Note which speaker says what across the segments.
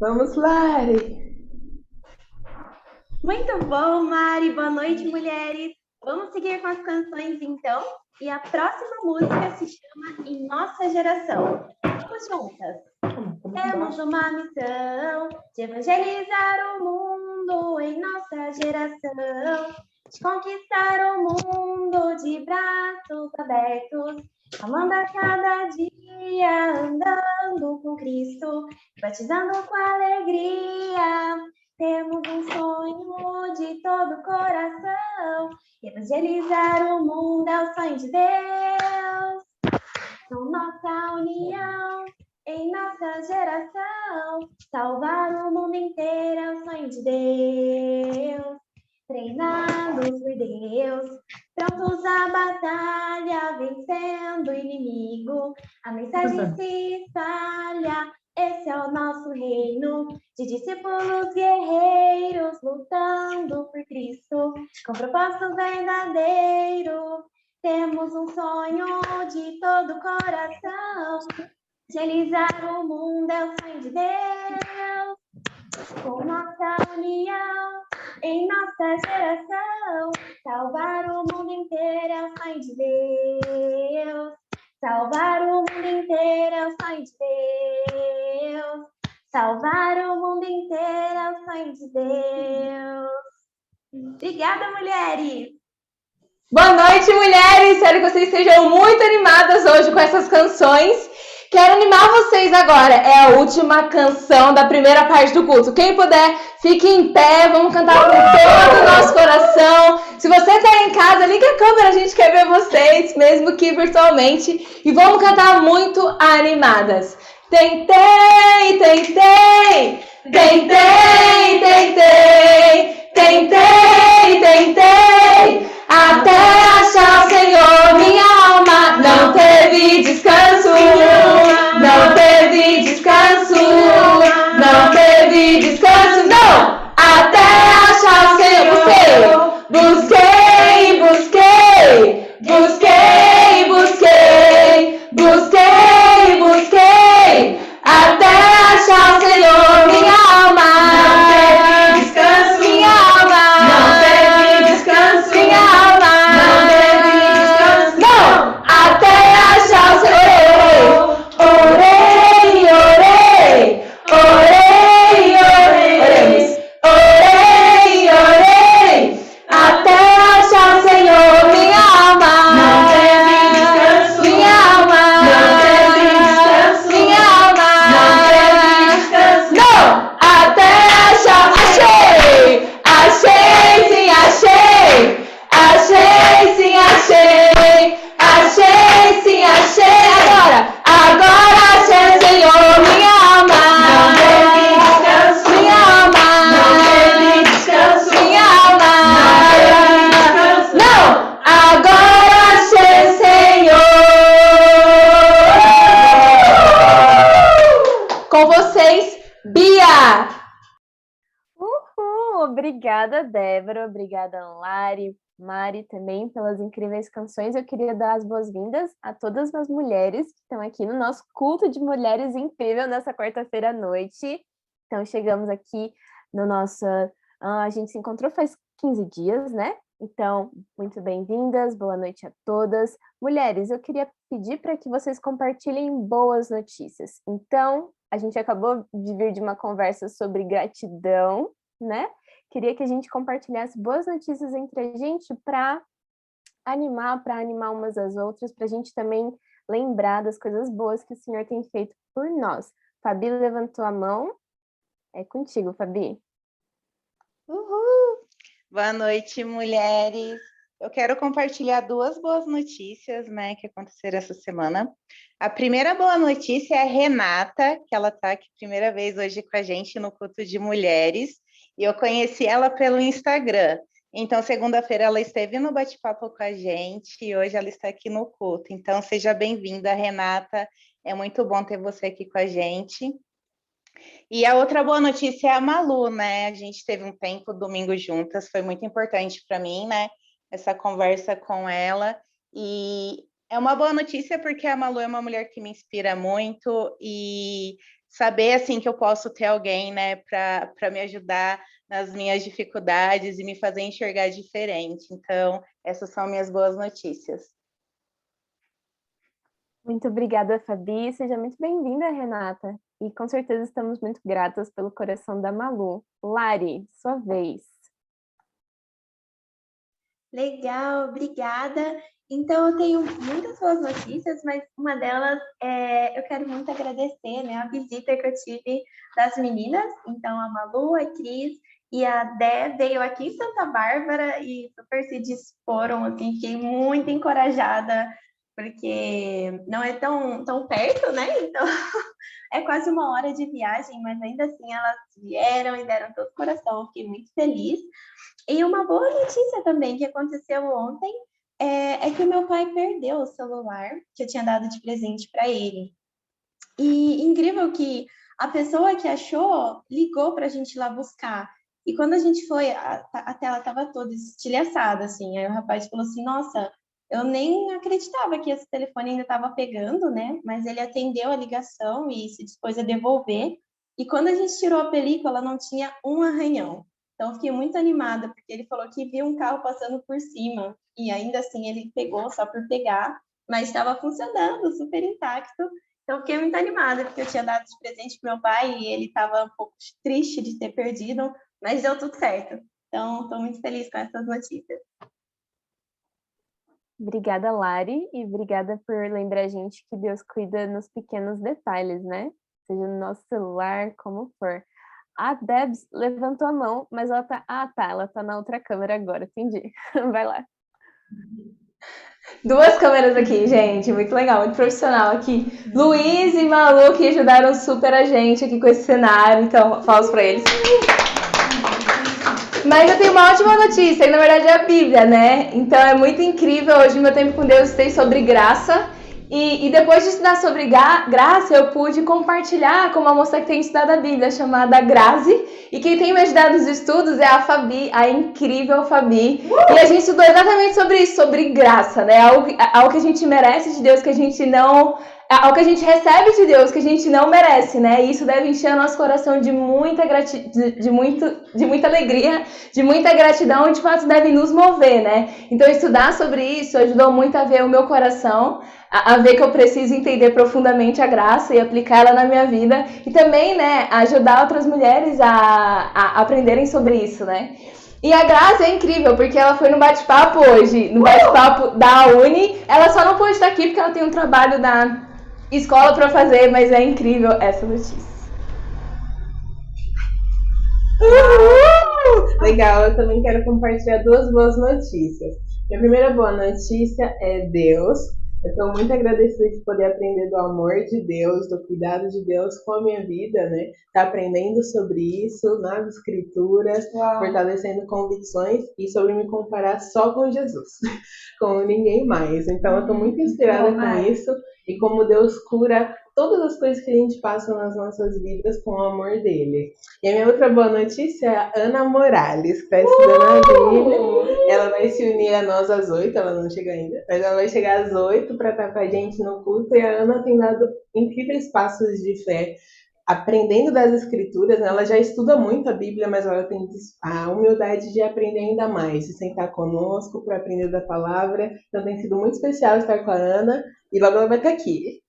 Speaker 1: Vamos, Lari!
Speaker 2: Muito bom, Mari. Boa noite, mulheres. Vamos seguir com as canções, então. E a próxima música se chama Em Nossa Geração. Vamos juntas. Temos uma missão de evangelizar o mundo em nossa geração, de conquistar o mundo de braços abertos, amando a cada dia, andando com Cristo, batizando com alegria. Temos um sonho de todo coração, evangelizar o mundo é o sonho de Deus. Com nossa união, em nossa geração, salvar o mundo inteiro é o sonho de Deus. Treinados por Deus, prontos à batalha, vencendo o inimigo, a mensagem se espalha. Esse é o nosso reino de discípulos guerreiros, lutando por Cristo, com propósito verdadeiro. Temos um sonho de todo coração, realizar o mundo é o sonho de Deus. Com nossa união, em nossa geração, salvar o mundo inteiro é o sonho de Deus. Salvar o mundo inteiro é o sonho de Deus. Salvar o mundo inteiro é o sonho de Deus. Obrigada, mulheres!
Speaker 1: Boa noite, mulheres! Espero que vocês estejam muito animadas hoje com essas canções. Quero animar vocês agora. É a última canção da primeira parte do culto. Quem puder, fique em pé. Vamos cantar com todo o nosso coração. Se você está em casa, liga a câmera. A gente quer ver vocês, mesmo que virtualmente. E vamos cantar muito animadas. Tentei, tentei, tentei, tentei, tentei, tentei. Até achar o Senhor, minha alma não teve descanso, não teve descanso, não teve descanso, não! Até achar o Senhor, busquei, busquei, busquei, busquei, busquei, busquei, busquei, até achar o Senhor, minha alma não teve descanso, minha alma não teve descanso, minha alma não teve descanso, não, até achar o Senhor. Orei, orei, orei, orei, oremos. Orei, orei, até achar o Senhor, minha alma não teve descanso, minha alma não teve descanso, minha alma não teve descanso, não, até achar, achei, sim, achei, achei, sim, achei, achei, sim, achei, agora achei o Senhor, minha alma não teve descanso, minha alma não teve descanso, minha alma não teve descanso, não, agora achei o Senhor. Com vocês, Bia.
Speaker 3: Uhul! Obrigada, Débora. Obrigada, Lari, Mari também pelas incríveis canções. Eu queria dar as boas-vindas a todas as mulheres que estão aqui no nosso culto de mulheres incrível nessa quarta-feira à noite. Então, chegamos aqui no nosso. A gente se encontrou faz 15 dias, né? Então, muito bem-vindas, boa noite a todas. Mulheres, eu queria pedir para que vocês compartilhem boas notícias. Então, a gente acabou de vir de uma conversa sobre gratidão, né? Queria que a gente compartilhasse boas notícias entre a gente para animar umas às outras, para a gente também lembrar das coisas boas que o Senhor tem feito por nós. Fabi levantou a mão. É contigo, Fabi.
Speaker 4: Uhul! Boa noite, mulheres. Eu quero compartilhar duas boas notícias, né, que aconteceram essa semana. A primeira boa notícia é a Renata, que ela está aqui primeira vez hoje com a gente no culto de mulheres, e eu conheci ela pelo Instagram. Então, segunda-feira ela esteve no bate-papo com a gente e hoje ela está aqui no culto. Então, seja bem-vinda, Renata. É muito bom ter você aqui com a gente. E a outra boa notícia é a Malu, né? A gente teve um tempo domingo juntas, foi muito importante para mim, né? Essa conversa com ela. E é uma boa notícia porque a Malu é uma mulher que me inspira muito e saber assim que eu posso ter alguém, né, para me ajudar nas minhas dificuldades e me fazer enxergar diferente. Então, essas são minhas boas notícias.
Speaker 3: Muito obrigada, Fabi. Seja muito bem-vinda, Renata. E com certeza estamos muito gratas pelo coração da Malu. Lari, sua vez.
Speaker 2: Legal, obrigada. Então, eu tenho muitas boas notícias, mas uma delas eu quero muito agradecer, né, a visita que eu tive das meninas. Então, a Malu, a Cris e a Dé veio aqui em Santa Bárbara e super se disporam, assim, fiquei muito encorajada, porque não é tão perto, né? Então, é quase uma hora de viagem, mas ainda assim elas vieram e deram todo o coração, eu fiquei muito feliz. E uma boa notícia também que aconteceu ontem é que o meu pai perdeu o celular que eu tinha dado de presente para ele. E incrível que a pessoa que achou ligou para a gente ir lá buscar. E quando a gente foi, a tela estava toda estilhaçada, assim. Aí o rapaz falou assim: Nossa, eu nem acreditava que esse telefone ainda estava pegando, né? Mas ele atendeu a ligação e se dispôs a devolver. E quando a gente tirou a película, não tinha um arranhão. Então, eu fiquei muito animada, porque ele falou que viu um carro passando por cima. E ainda assim, ele pegou só por pegar, mas estava funcionando, super intacto. Então, eu fiquei muito animada, porque eu tinha dado de presente para meu pai e ele estava um pouco triste de ter perdido, mas deu tudo certo. Então, estou muito feliz com essas notícias.
Speaker 3: Obrigada, Lari, e obrigada por lembrar a gente que Deus cuida nos pequenos detalhes, né? Seja no nosso celular, como for. A Debs levantou a mão, mas ela tá... Ah, tá, ela tá na outra câmera agora, entendi. Vai lá.
Speaker 1: Duas câmeras aqui, gente, muito legal, muito profissional aqui. Luiz e Malu que ajudaram super a gente aqui com esse cenário, então aplausos para eles. Mas eu tenho uma ótima notícia, que na verdade é a Bíblia, né? Então é muito incrível, hoje meu tempo com Deus tem sobre graça. E depois de estudar sobre graça, eu pude compartilhar com uma moça que tem estudado a Bíblia, chamada Grazi. E quem tem me ajudado nos estudos é a Fabi, a incrível Fabi. E a gente estudou exatamente sobre isso, sobre graça, né? Algo que a gente merece de Deus, que a gente não... Algo que a gente recebe de Deus, que a gente não merece, né? E isso deve encher o nosso coração de muita de muita alegria, de muita gratidão, e de fato deve nos mover, né? Então estudar sobre isso ajudou muito a ver o meu coração, a ver que eu preciso entender profundamente a graça e aplicar ela na minha vida, e também, né, ajudar outras mulheres a aprenderem sobre isso, né? E a Grazi é incrível, porque ela foi no bate-papo hoje, no bate-papo da Uni. Ela só não pôde estar aqui porque ela tem um trabalho da escola para fazer, mas é incrível essa notícia.
Speaker 5: Legal, eu também quero compartilhar duas boas notícias. Minha primeira boa notícia é Deus. Eu estou muito agradecida de poder aprender do amor de Deus, do cuidado de Deus com a minha vida, né? Tá aprendendo sobre isso nas escrituras, fortalecendo convicções e sobre me comparar só com Jesus, com ninguém mais. Então eu estou muito inspirada com isso e como Deus cura todas as coisas que a gente passa nas nossas vidas com o amor dele. E a minha outra boa notícia é a Ana Morales, que está estudando a Bíblia. Ela vai se unir a nós às 8, ela não chega ainda, mas ela vai chegar às 8 para estar com a gente no culto. E a Ana tem dado incríveis passos de fé, aprendendo das escrituras, né? Ela já estuda muito a Bíblia, mas ela tem a humildade de aprender ainda mais, de sentar conosco para aprender da palavra. Então tem sido muito especial estar com a Ana, e logo ela vai estar aqui.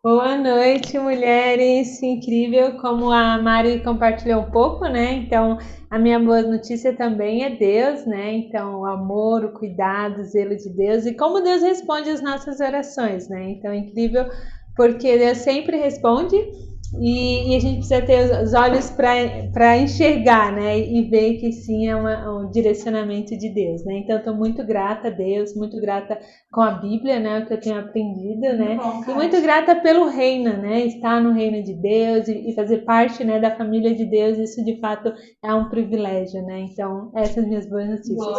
Speaker 6: Boa noite, mulheres. Incrível como a Mari compartilhou um pouco, né? Então, a minha boa notícia também é Deus, né? Então, o amor, o cuidado, o zelo de Deus e como Deus responde às nossas orações, né? Então, é incrível porque Deus sempre responde e a gente precisa ter os olhos para enxergar, né? E ver que sim é um direcionamento de Deus, né? Então, estou muito grata a Deus, muito grata com a Bíblia, né? O que eu tenho aprendido, né? E muito grata pelo reino, né? Estar no reino de Deus e fazer parte, né, da família de Deus, isso de fato é um privilégio, né? Então, essas são minhas boas notícias.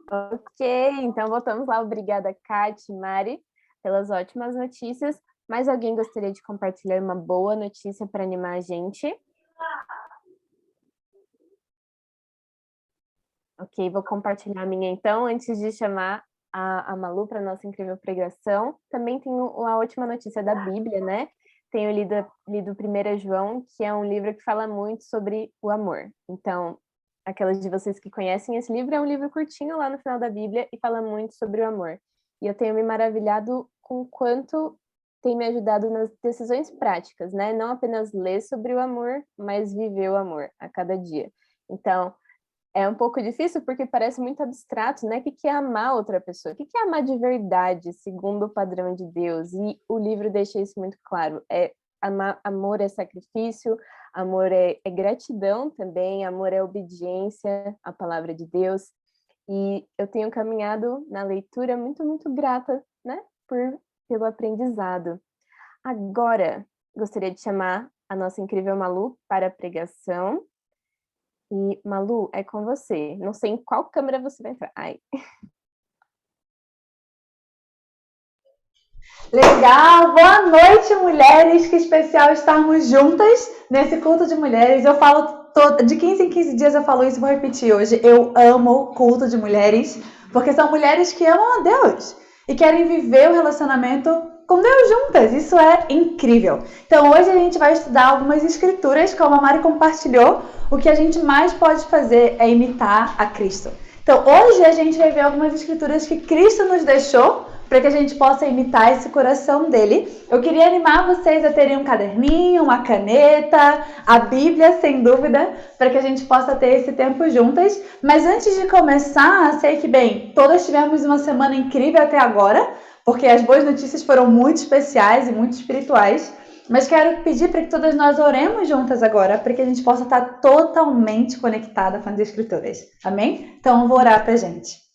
Speaker 3: Ok, então voltamos lá. Obrigada, Kate, Mari, pelas ótimas notícias. Mais alguém gostaria de compartilhar uma boa notícia para animar a gente? Ok, vou compartilhar a minha então, antes de chamar a Malu para nossa incrível pregação. Também tenho uma ótima notícia da Bíblia, né? Tenho lido 1 João, que é um livro que fala muito sobre o amor. Então, aquelas de vocês que conhecem esse livro, é um livro curtinho lá no final da Bíblia e fala muito sobre o amor. E eu tenho me maravilhado com o quanto tem me ajudado nas decisões práticas, né? Não apenas ler sobre o amor, mas viver o amor a cada dia. Então, é um pouco difícil porque parece muito abstrato, né? O que é amar outra pessoa? O que é amar de verdade, segundo o padrão de Deus? E o livro deixa isso muito claro. Amor é sacrifício, amor é gratidão também, amor é obediência à palavra de Deus. E eu tenho caminhado na leitura muito, muito grata, né? Pelo aprendizado. Agora, gostaria de chamar a nossa incrível Malu para a pregação. E, Malu, é com você. Não sei em qual câmera você vai entrar. Ai.
Speaker 7: Legal! Boa noite, mulheres! Que especial estarmos juntas nesse culto de mulheres. Eu falo de 15 em 15 dias, eu falo isso e vou repetir hoje. Eu amo o culto de mulheres, porque são mulheres que amam a Deus e querem viver o relacionamento com Deus juntas. Isso é incrível. Então, hoje a gente vai estudar algumas escrituras, como a Mari compartilhou. O que a gente mais pode fazer é imitar a Cristo. Então, hoje a gente vai ver algumas escrituras que Cristo nos deixou para que a gente possa imitar esse coração dele. Eu queria animar vocês a terem um caderninho, uma caneta, a Bíblia, sem dúvida, para que a gente possa ter esse tempo juntas. Mas antes de começar, sei que, bem, todas tivemos uma semana incrível até agora, porque as boas notícias foram muito especiais e muito espirituais. Mas quero pedir para que todas nós oremos juntas agora, para que a gente possa estar totalmente conectada com as Escrituras. Amém? Então, eu vou orar para a gente.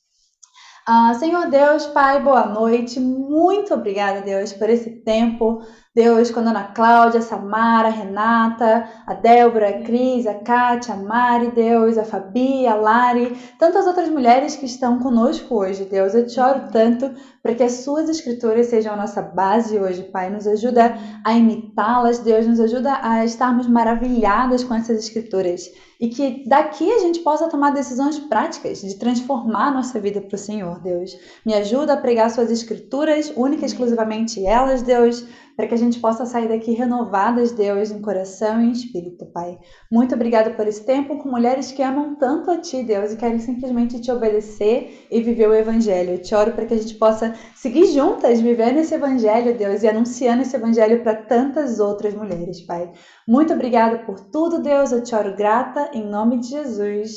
Speaker 7: Senhor Deus, Pai, boa noite. Muito obrigada, Deus, por esse tempo. Deus, com a Ana Cláudia, a Samara, a Renata, a Débora, a Cris, a Kátia, a Mari, Deus, a Fabi, a Lari, tantas outras mulheres que estão conosco hoje, Deus. Eu te oro tanto para que as suas escrituras sejam a nossa base hoje, Pai. Nos ajuda a imitá-las, Deus, nos ajuda a estarmos maravilhadas com essas escrituras. E que daqui a gente possa tomar decisões práticas de transformar a nossa vida para o Senhor, Deus. Me ajuda a pregar suas escrituras, única e exclusivamente elas, Deus, para que a gente possa sair daqui renovadas, Deus, em coração e em espírito, Pai. Muito obrigada por esse tempo com mulheres que amam tanto a Ti, Deus, e querem simplesmente Te obedecer e viver o Evangelho. Eu te oro para que a gente possa seguir juntas, vivendo esse Evangelho, Deus, e anunciando esse Evangelho para tantas outras mulheres, Pai. Muito obrigada por tudo, Deus. Eu te oro grata, em nome de Jesus.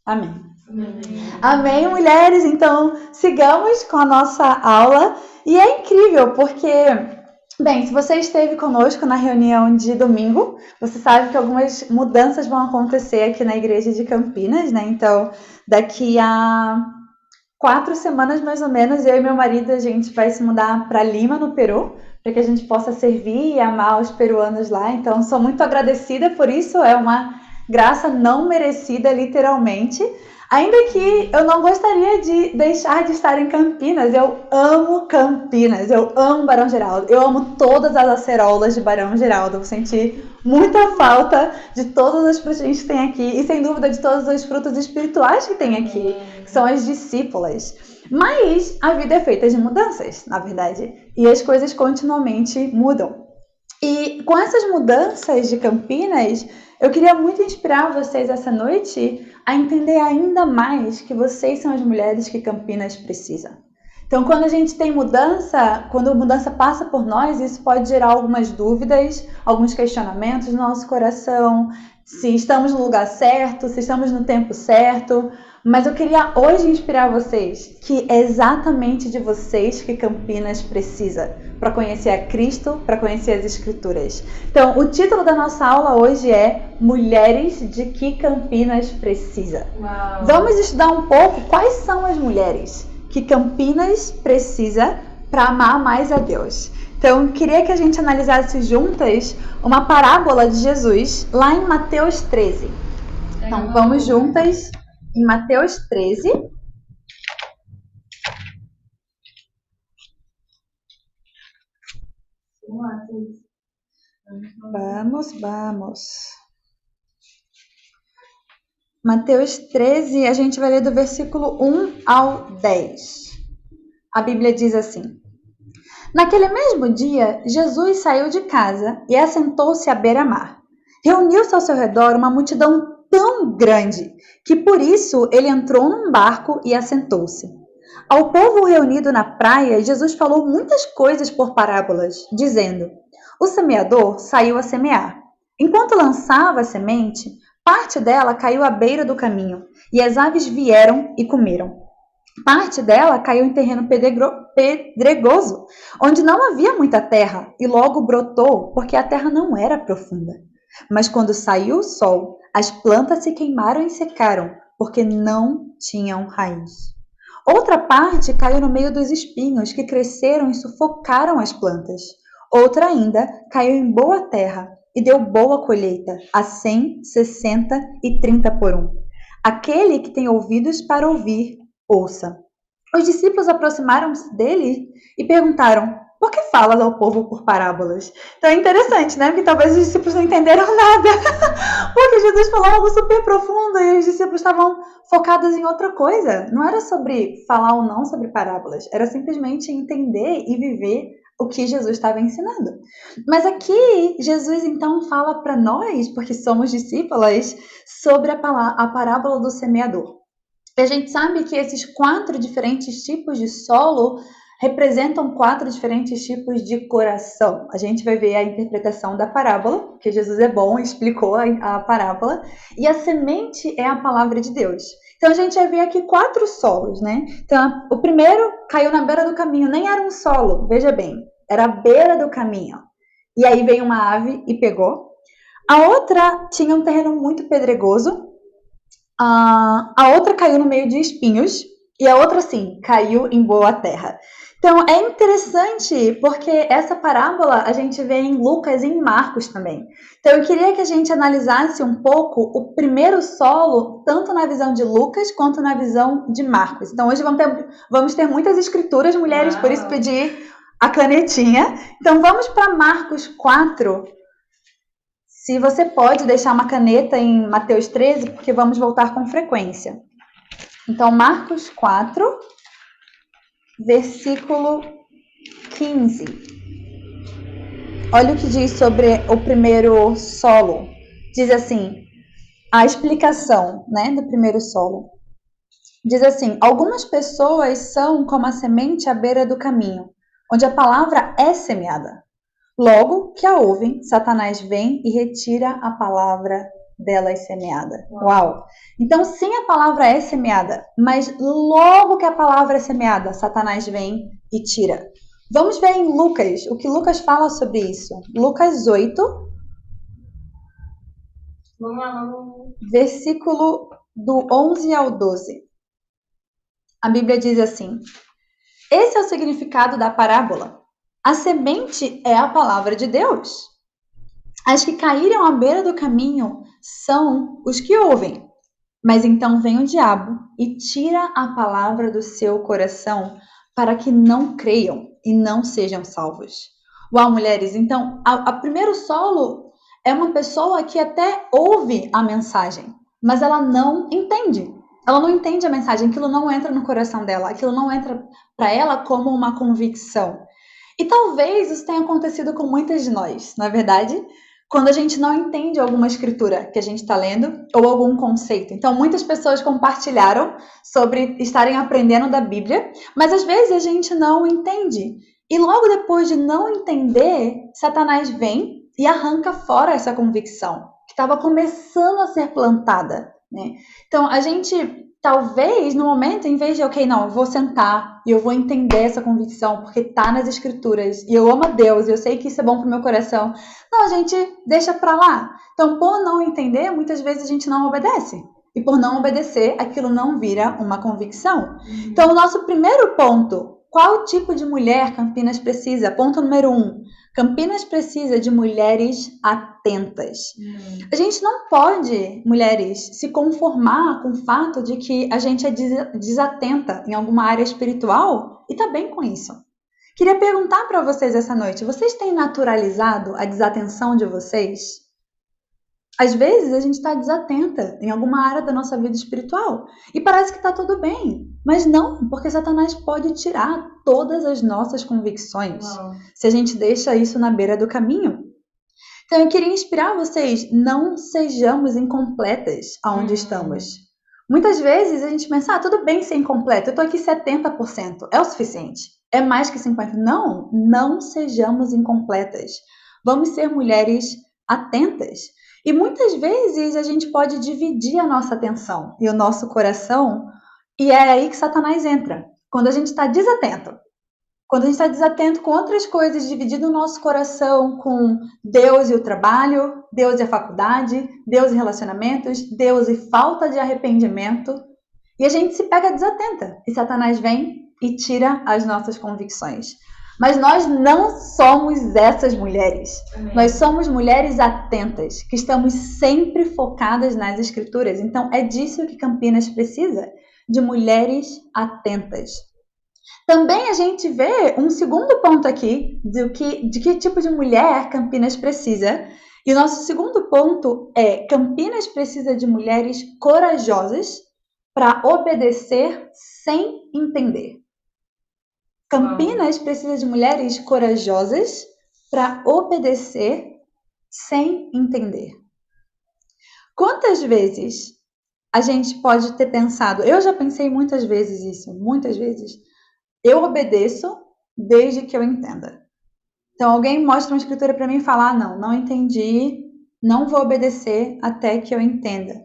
Speaker 7: Amém. Amém, mulheres. Então, sigamos com a nossa aula. E é incrível, porque, bem, se você esteve conosco na reunião de domingo, você sabe que algumas mudanças vão acontecer aqui na igreja de Campinas, né? Então, daqui a 4 semanas, mais ou menos, eu e meu marido, a gente vai se mudar para Lima, no Peru, para que a gente possa servir e amar os peruanos lá. Então, sou muito agradecida por isso, é uma graça não merecida, literalmente. Ainda que eu não gostaria de deixar de estar em Campinas, eu amo Campinas, eu amo Barão Geraldo, eu amo todas as acerolas de Barão Geraldo, eu senti muita falta de todas as frutinhas que tem aqui e, sem dúvida, de todos os frutos espirituais que tem aqui, que são as discípulas. Mas a vida é feita de mudanças, na verdade, e as coisas continuamente mudam. E com essas mudanças de Campinas, eu queria muito inspirar vocês essa noite a entender ainda mais que vocês são as mulheres que Campinas precisa. Então, quando a gente tem mudança, quando a mudança passa por nós, isso pode gerar algumas dúvidas, alguns questionamentos no nosso coração, se estamos no lugar certo, se estamos no tempo certo. Mas eu queria hoje inspirar vocês que é exatamente de vocês que Campinas precisa para conhecer a Cristo, para conhecer as Escrituras. Então, o título da nossa aula hoje é Mulheres de que Campinas precisa. Uau. Vamos estudar um pouco quais são as mulheres que Campinas precisa para amar mais a Deus. Então, queria que a gente analisasse juntas uma parábola de Jesus lá em Mateus 13. Então, vamos juntas em Mateus 13. Vamos. Mateus 13, a gente vai ler do versículo 1 ao 10. A Bíblia diz assim: Naquele mesmo dia, Jesus saiu de casa e assentou-se à beira-mar. Reuniu-se ao seu redor uma multidão tão grande que por isso ele entrou num barco e assentou-se. Ao povo reunido na praia, Jesus falou muitas coisas por parábolas, dizendo: O semeador saiu a semear. Enquanto lançava a semente, parte dela caiu à beira do caminho, e as aves vieram e comeram. Parte dela caiu em terreno pedregoso, onde não havia muita terra, e logo brotou, porque a terra não era profunda. Mas quando saiu o sol, as plantas se queimaram e secaram, porque não tinham raiz. Outra parte caiu no meio dos espinhos, que cresceram e sufocaram as plantas. Outra ainda caiu em boa terra e deu boa colheita, a 100, 60 e 30 por um. Aquele que tem ouvidos para ouvir, ouça. Os discípulos aproximaram-se dele e perguntaram: por que falas ao povo por parábolas? Então é interessante, né? Porque talvez os discípulos não entenderam nada. Porque Jesus falou algo super profundo e os discípulos estavam focados em outra coisa. Não era sobre falar ou não sobre parábolas. Era simplesmente entender e viver o que Jesus estava ensinando. Mas aqui, Jesus então fala para nós, porque somos discípulas, sobre a parábola do semeador. E a gente sabe que esses 4 diferentes tipos de solo representam 4 diferentes tipos de coração. A gente vai ver a interpretação da parábola, porque Jesus é bom, explicou a parábola, e a semente é a palavra de Deus. Então a gente vai ver aqui 4 solos, né? Então o primeiro caiu na beira do caminho, nem era um solo, veja bem, era a beira do caminho. E aí veio uma ave e pegou. A outra tinha um terreno muito pedregoso. A outra caiu no meio de espinhos. E a outra, sim, caiu em boa terra. Então, é interessante porque essa parábola a gente vê em Lucas e em Marcos também. Então, eu queria que a gente analisasse um pouco o primeiro solo, tanto na visão de Lucas quanto na visão de Marcos. Então, hoje vamos ter muitas escrituras, mulheres, por isso pedir a canetinha. Então, vamos para Marcos 4. Se você pode deixar uma caneta em Mateus 13, porque vamos voltar com frequência. Então, Marcos 4, versículo 15. Olha o que diz sobre o primeiro solo. Diz assim, a explicação, né, do primeiro solo. Diz assim: algumas pessoas são como a semente à beira do caminho, onde a palavra é semeada. Logo que a ouvem, Satanás vem e retira a palavra delas semeada. Uau! Então, sim, a palavra é semeada, mas logo que a palavra é semeada, Satanás vem e tira. Vamos ver em Lucas, o que Lucas fala sobre isso. Lucas 8, versículo do 11 ao 12. A Bíblia diz assim: esse é o significado da parábola. A semente é a palavra de Deus. As que caíram à beira do caminho são os que ouvem. Mas então vem o diabo e tira a palavra do seu coração para que não creiam e não sejam salvos. Uau, mulheres, então, a primeiro solo é uma pessoa que até ouve a mensagem, mas ela não entende. Ela não entende a mensagem, aquilo não entra no coração dela, aquilo não entra para ela como uma convicção. E talvez isso tenha acontecido com muitas de nós, não é verdade? Quando a gente não entende alguma escritura que a gente está lendo ou algum conceito. Então, muitas pessoas compartilharam sobre estarem aprendendo da Bíblia, mas às vezes a gente não entende. E logo depois de não entender, Satanás vem e arranca fora essa convicção que estava começando a ser plantada, né? Então, a gente talvez no momento, em vez de, ok, não, eu vou sentar e eu vou entender essa convicção porque está nas escrituras e eu amo a Deus e eu sei que isso é bom para o meu coração. Não, a gente deixa para lá. Então, por não entender, muitas vezes a gente não obedece. E por não obedecer, aquilo não vira uma convicção. Então, o nosso primeiro ponto, qual tipo de mulher Campinas precisa? Ponto número 1. Campinas precisa de mulheres atentas. A gente não pode, mulheres, se conformar com o fato de que a gente é desatenta em alguma área espiritual e tá bem com isso. Queria perguntar para vocês essa noite, vocês têm naturalizado a desatenção de vocês? Às vezes a gente está desatenta em alguma área da nossa vida espiritual e parece que está tudo bem, mas não, porque Satanás pode tirar todas as nossas convicções se a gente deixa isso na beira do caminho. Então eu queria inspirar vocês, não sejamos incompletas aonde estamos. Muitas vezes a gente pensa, tudo bem ser incompleto, eu tô aqui 70%, é o suficiente, é mais que 50%. Não, não sejamos incompletas. Vamos ser mulheres atentas. E muitas vezes a gente pode dividir a nossa atenção e o nosso coração, e é aí que Satanás entra. Quando a gente está desatento. Quando a gente está desatento com outras coisas, dividindo o nosso coração com Deus e o trabalho, Deus e a faculdade, Deus e relacionamentos, Deus e falta de arrependimento, e a gente se pega desatenta. E Satanás vem e tira as nossas convicções. Mas nós não somos essas mulheres. Amém. Nós somos mulheres atentas, que estamos sempre focadas nas Escrituras. Então, é disso que Campinas precisa, de mulheres atentas. Também a gente vê um segundo ponto aqui de que tipo de mulher Campinas precisa. E o nosso segundo ponto é: Campinas precisa de mulheres corajosas para obedecer sem entender. Campinas precisa de mulheres corajosas para obedecer sem entender. Quantas vezes a gente pode ter pensado, eu já pensei muitas vezes isso, muitas vezes, eu obedeço desde que eu entenda. Então alguém mostra uma escritura para mim e fala, não entendi, não vou obedecer até que eu entenda.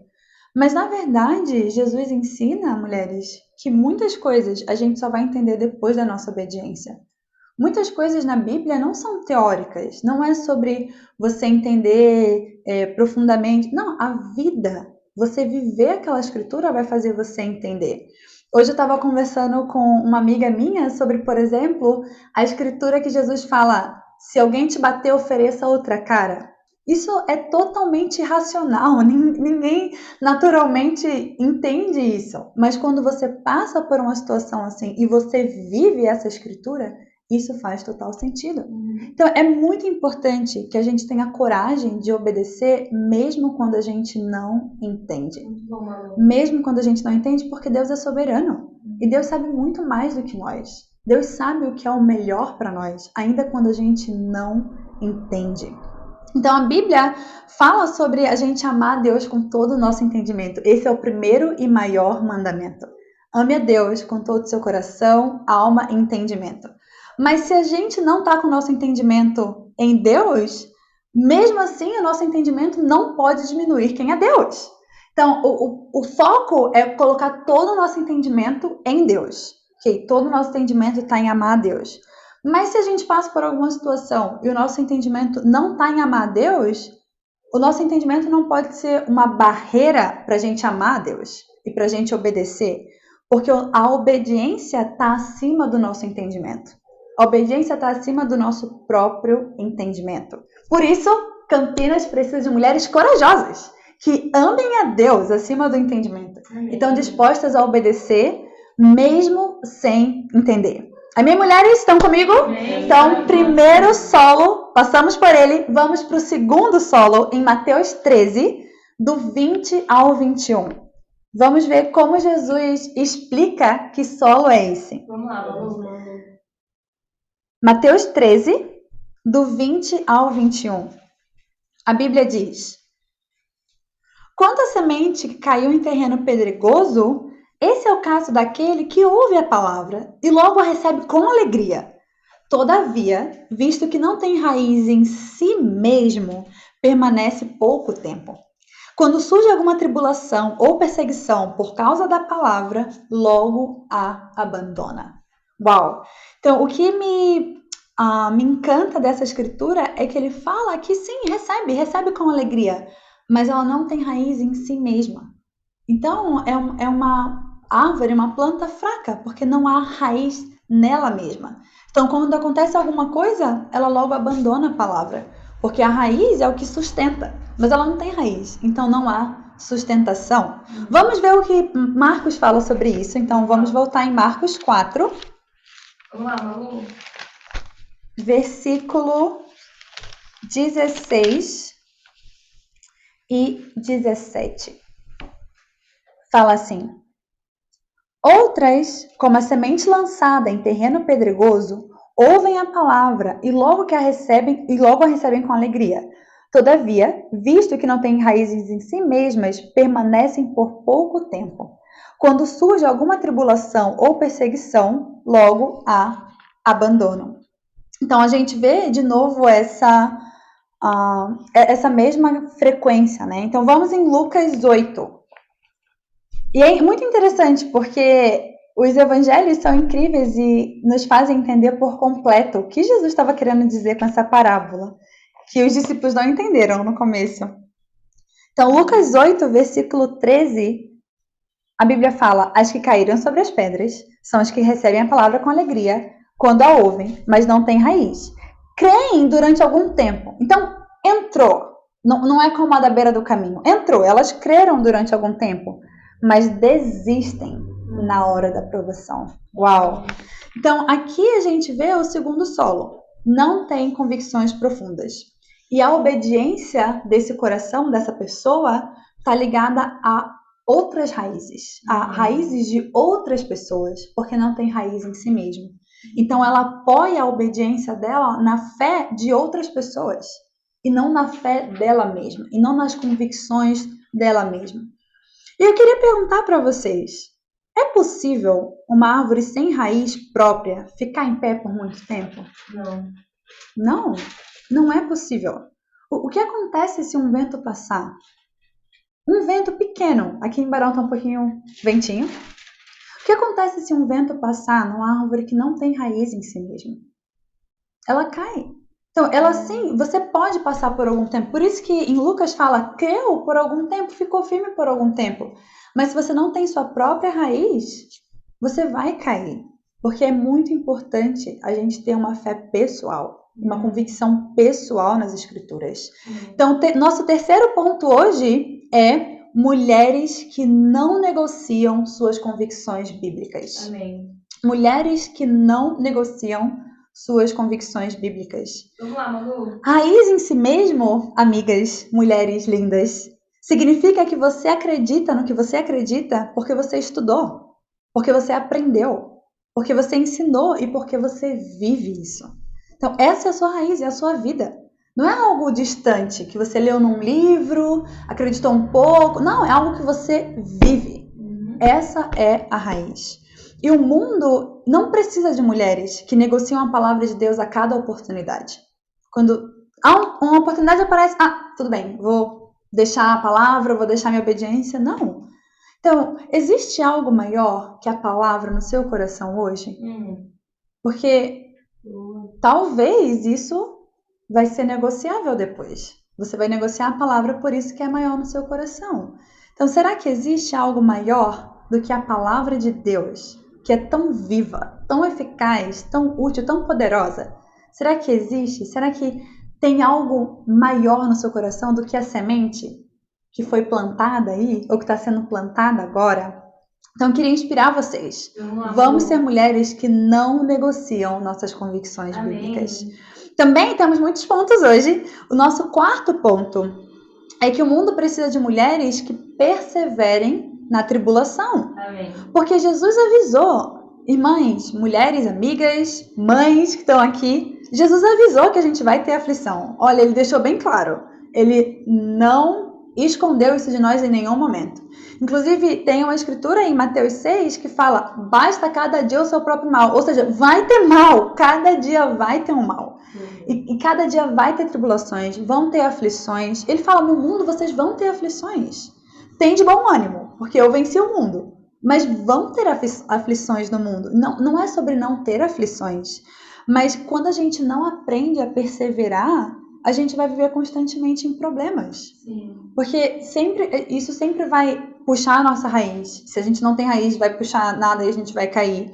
Speaker 7: Mas na verdade, Jesus ensina, mulheres, que muitas coisas a gente só vai entender depois da nossa obediência. Muitas coisas na Bíblia não são teóricas, não é sobre você entender profundamente. Não, a vida, você viver aquela escritura vai fazer você entender. Hoje eu estava conversando com uma amiga minha sobre, por exemplo, a escritura que Jesus fala, se alguém te bater, ofereça outra cara. Isso é totalmente irracional, ninguém naturalmente entende isso. Mas quando você passa por uma situação assim e você vive essa escritura, isso faz total sentido. Então é muito importante que a gente tenha coragem de obedecer mesmo quando a gente não entende. Mesmo quando a gente não entende, porque Deus é soberano. E Deus sabe muito mais do que nós. Deus sabe o que é o melhor para nós, ainda quando a gente não entende. Então a Bíblia fala sobre a gente amar a Deus com todo o nosso entendimento. Esse é o primeiro e maior mandamento. Ame a Deus com todo o seu coração, alma e entendimento. Mas se a gente não está com o nosso entendimento em Deus, mesmo assim o nosso entendimento não pode diminuir quem é Deus. Então o foco é colocar todo o nosso entendimento em Deus. Okay? Todo o nosso entendimento está em amar a Deus. Mas se a gente passa por alguma situação e o nosso entendimento não está em amar a Deus, o nosso entendimento não pode ser uma barreira para a gente amar a Deus e para a gente obedecer, porque a obediência está acima do nosso entendimento. A obediência está acima do nosso próprio entendimento. Por isso, Campinas precisa de mulheres corajosas, que amem a Deus acima do entendimento e estão dispostas a obedecer mesmo sem entender. Amém, mulheres? Estão comigo? Amém. Então, primeiro solo, passamos por ele, vamos para o segundo solo em Mateus 13, do 20 ao 21. Vamos ver como Jesus explica que solo é esse.
Speaker 1: Vamos lá.
Speaker 7: Mateus 13, do 20 ao 21. A Bíblia diz: quanto à semente que caiu em terreno pedregoso, esse é o caso daquele que ouve a palavra e logo a recebe com alegria. Todavia, visto que não tem raiz em si mesmo, permanece pouco tempo. Quando surge alguma tribulação ou perseguição por causa da palavra, logo a abandona. Uau! Então, o que me encanta dessa escritura é que ele fala que sim, recebe com alegria, mas ela não tem raiz em si mesma. Então, é uma árvore, uma planta fraca, porque não há raiz nela mesma. Então, quando acontece alguma coisa, ela logo abandona a palavra, porque a raiz é o que sustenta, mas ela não tem raiz, então não há sustentação. Vamos ver o que Marcos fala sobre isso. Então, vamos voltar em Marcos 4.
Speaker 1: Vamos lá, Malu.
Speaker 7: Versículo 16 e 17. Fala assim: outras, como a semente lançada em terreno pedregoso, ouvem a palavra e logo a recebem com alegria. Todavia, visto que não têm raízes em si mesmas, permanecem por pouco tempo. Quando surge alguma tribulação ou perseguição, logo a abandonam. Então, a gente vê de novo essa mesma frequência, né? Então, vamos em Lucas 8. E é muito interessante, porque os evangelhos são incríveis e nos fazem entender por completo o que Jesus estava querendo dizer com essa parábola, que os discípulos não entenderam no começo. Então, Lucas 8, versículo 13, a Bíblia fala: as que caíram sobre as pedras são as que recebem a palavra com alegria quando a ouvem, mas não têm raiz. Creem durante algum tempo. Então, entrou. Não é como a da beira do caminho. Entrou. Elas creram durante algum tempo, mas desistem na hora da provação. Uau! Então, aqui a gente vê o segundo solo. Não tem convicções profundas. E a obediência desse coração, dessa pessoa, está ligada a outras raízes. A raízes de outras pessoas, porque não tem raiz em si mesmo. Então, ela apoia a obediência dela na fé de outras pessoas. E não na fé dela mesma. E não nas convicções dela mesma. E eu queria perguntar para vocês: é possível uma árvore sem raiz própria ficar em pé por muito tempo? Não, não é possível. O que acontece se um vento passar? Um vento pequeno, aqui em Barão está um pouquinho ventinho. O que acontece se um vento passar numa árvore que não tem raiz em si mesma? Ela cai. Então, ela sim, você pode passar por algum tempo. Por isso que em Lucas fala, creu por algum tempo, ficou firme por algum tempo. Mas se você não tem sua própria raiz, você vai cair. Porque é muito importante a gente ter uma fé pessoal, uma convicção pessoal nas Escrituras. Então, nosso terceiro ponto hoje é mulheres que não negociam suas convicções bíblicas.
Speaker 1: Amém.
Speaker 7: Mulheres que não negociam suas convicções bíblicas.
Speaker 1: Vamos lá, Malu.
Speaker 7: Raiz em si mesmo, amigas, mulheres lindas, significa que você acredita no que você acredita porque você estudou, porque você aprendeu, porque você ensinou e porque você vive isso. Então, essa é a sua raiz, é a sua vida. Não é algo distante, que você leu num livro, acreditou um pouco. Não, é algo que você vive. Essa é a raiz. E o mundo não precisa de mulheres que negociam a palavra de Deus a cada oportunidade. Quando uma oportunidade aparece, tudo bem, vou deixar a palavra, vou deixar minha obediência. Não. Então, existe algo maior que a palavra no seu coração hoje? Porque talvez isso vai ser negociável depois. Você vai negociar a palavra por isso que é maior no seu coração. Então, será que existe algo maior do que a palavra de Deus, que é tão viva, tão eficaz, tão útil, tão poderosa? Será que existe? Será que tem algo maior no seu coração do que a semente que foi plantada aí, ou que está sendo plantada agora? Então, eu queria inspirar vocês. Vamos ser mulheres que não negociam nossas convicções bíblicas. Também temos muitos pontos hoje. O nosso quarto ponto é que o mundo precisa de mulheres que perseverem na tribulação.
Speaker 1: Amém.
Speaker 7: Porque Jesus avisou, irmãs, mulheres, amigas, mães que estão aqui, Jesus avisou que a gente vai ter aflição. Olha, ele deixou bem claro. Ele não escondeu isso de nós em nenhum momento. Inclusive, tem uma escritura em Mateus 6 que fala: basta cada dia o seu próprio mal. Ou seja, vai ter mal, cada dia vai ter um mal. E cada dia vai ter tribulações, vão ter aflições. Ele fala: no mundo vocês vão ter aflições. Tem de bom ânimo, porque eu venci o mundo. Mas vão ter aflições no mundo. Não é sobre não ter aflições. Mas quando a gente não aprende a perseverar, a gente vai viver constantemente em problemas.
Speaker 1: Sim.
Speaker 7: Porque isso sempre vai puxar a nossa raiz. Se a gente não tem raiz, vai puxar nada e a gente vai cair.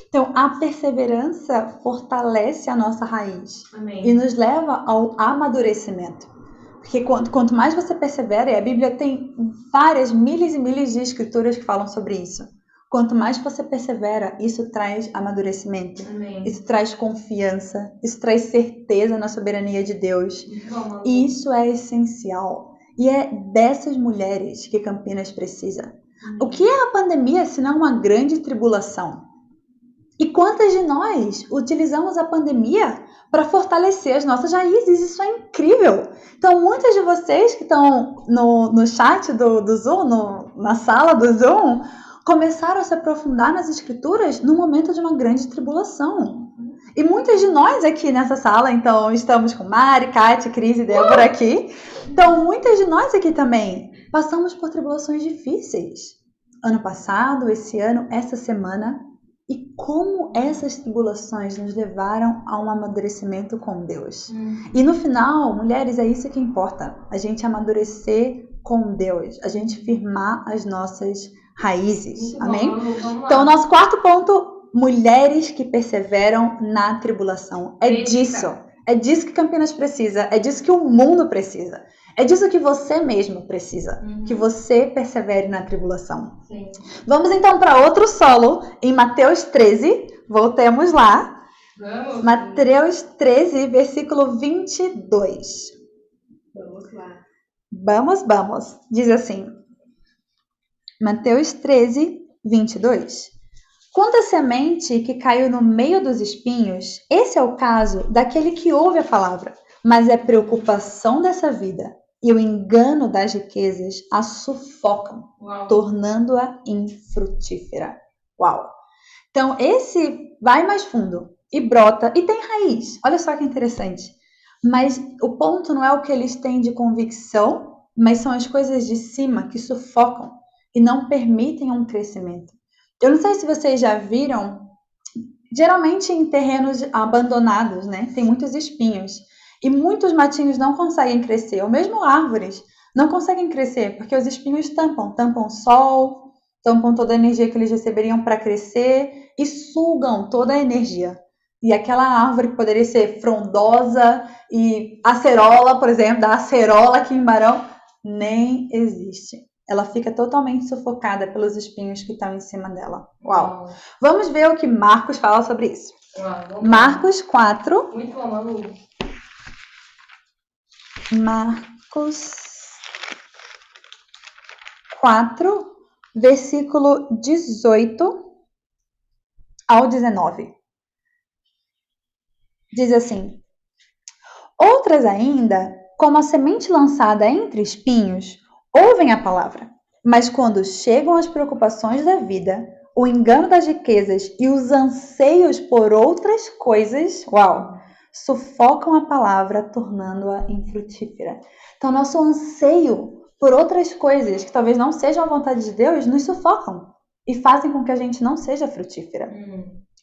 Speaker 7: Então, a perseverança fortalece a nossa raiz.
Speaker 1: Amém.
Speaker 7: E nos leva ao amadurecimento. Porque quanto mais você persevera, e a Bíblia tem várias, milhares e milhares de escrituras que falam sobre isso. Quanto mais você persevera, isso traz amadurecimento.
Speaker 1: Amém.
Speaker 7: Isso traz confiança. Isso traz certeza na soberania de Deus. E isso é essencial. E é dessas mulheres que Campinas precisa. O que é a pandemia se não uma grande tribulação? E quantas de nós utilizamos a pandemia para fortalecer as nossas raízes? Isso é incrível! Então, muitas de vocês que estão no chat do Zoom, na sala do Zoom, começaram a se aprofundar nas escrituras no momento de uma grande tribulação. E muitas de nós aqui nessa sala, então, estamos com Mari, Kátia, Cris e Débora aqui. Então, muitas de nós aqui também passamos por tribulações difíceis. Ano passado, esse ano, essa semana. E como essas tribulações nos levaram a um amadurecimento com Deus. E no final, mulheres, é isso que importa. A gente amadurecer com Deus. A gente firmar as nossas raízes.
Speaker 1: Muito
Speaker 7: Amém?
Speaker 1: bom,
Speaker 7: Então, o nosso quarto ponto, mulheres que perseveram na tribulação. É disso. É disso que Campinas precisa. É disso que o mundo precisa. É disso que você mesmo precisa. Que você persevere na tribulação.
Speaker 1: Sim.
Speaker 7: Vamos então para outro solo em Mateus 13. Voltemos lá.
Speaker 1: Vamos.
Speaker 7: Mateus 13, versículo 22.
Speaker 5: Vamos lá.
Speaker 7: Vamos. Diz assim. Mateus 13, 22. Quanto à semente que caiu no meio dos espinhos, esse é o caso daquele que ouve a palavra, mas é preocupação dessa vida e o engano das riquezas a sufocam, tornando-a infrutífera. Uau! Então, esse vai mais fundo e brota e tem raiz. Olha só que interessante. Mas o ponto não é o que eles têm de convicção, mas são as coisas de cima que sufocam e não permitem um crescimento. Eu não sei se vocês já viram, geralmente em terrenos abandonados, né? Tem muitos espinhos. E muitos matinhos não conseguem crescer, ou mesmo árvores não conseguem crescer, porque os espinhos tampam o sol, tampam toda a energia que eles receberiam para crescer e sugam toda a energia. E aquela árvore que poderia ser frondosa e acerola, por exemplo, da acerola aqui em Barão, nem existe. Ela fica totalmente sufocada pelos espinhos que estão em cima dela. Uau! Vamos ver o que Marcos fala sobre isso. Marcos 4.
Speaker 1: Muito bom, Malu.
Speaker 7: Marcos 4, versículo 18 ao 19. Diz assim: outras ainda, como a semente lançada entre espinhos, ouvem a palavra, mas quando chegam as preocupações da vida, o engano das riquezas e os anseios por outras coisas, sufocam a palavra, tornando-a infrutífera. Então, nosso anseio por outras coisas que talvez não sejam a vontade de Deus, nos sufocam e fazem com que a gente não seja frutífera.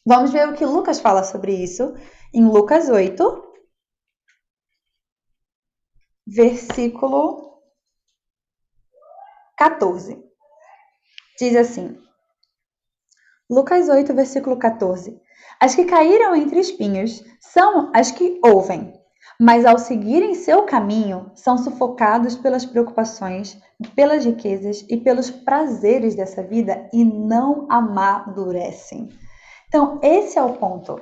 Speaker 7: Vamos ver o que Lucas fala sobre isso em Lucas 8, versículo 14. Diz assim, Lucas 8, versículo 14. As que caíram entre espinhos são as que ouvem, mas ao seguirem seu caminho, são sufocados pelas preocupações, pelas riquezas e pelos prazeres dessa vida e não amadurecem. Então, esse é o ponto.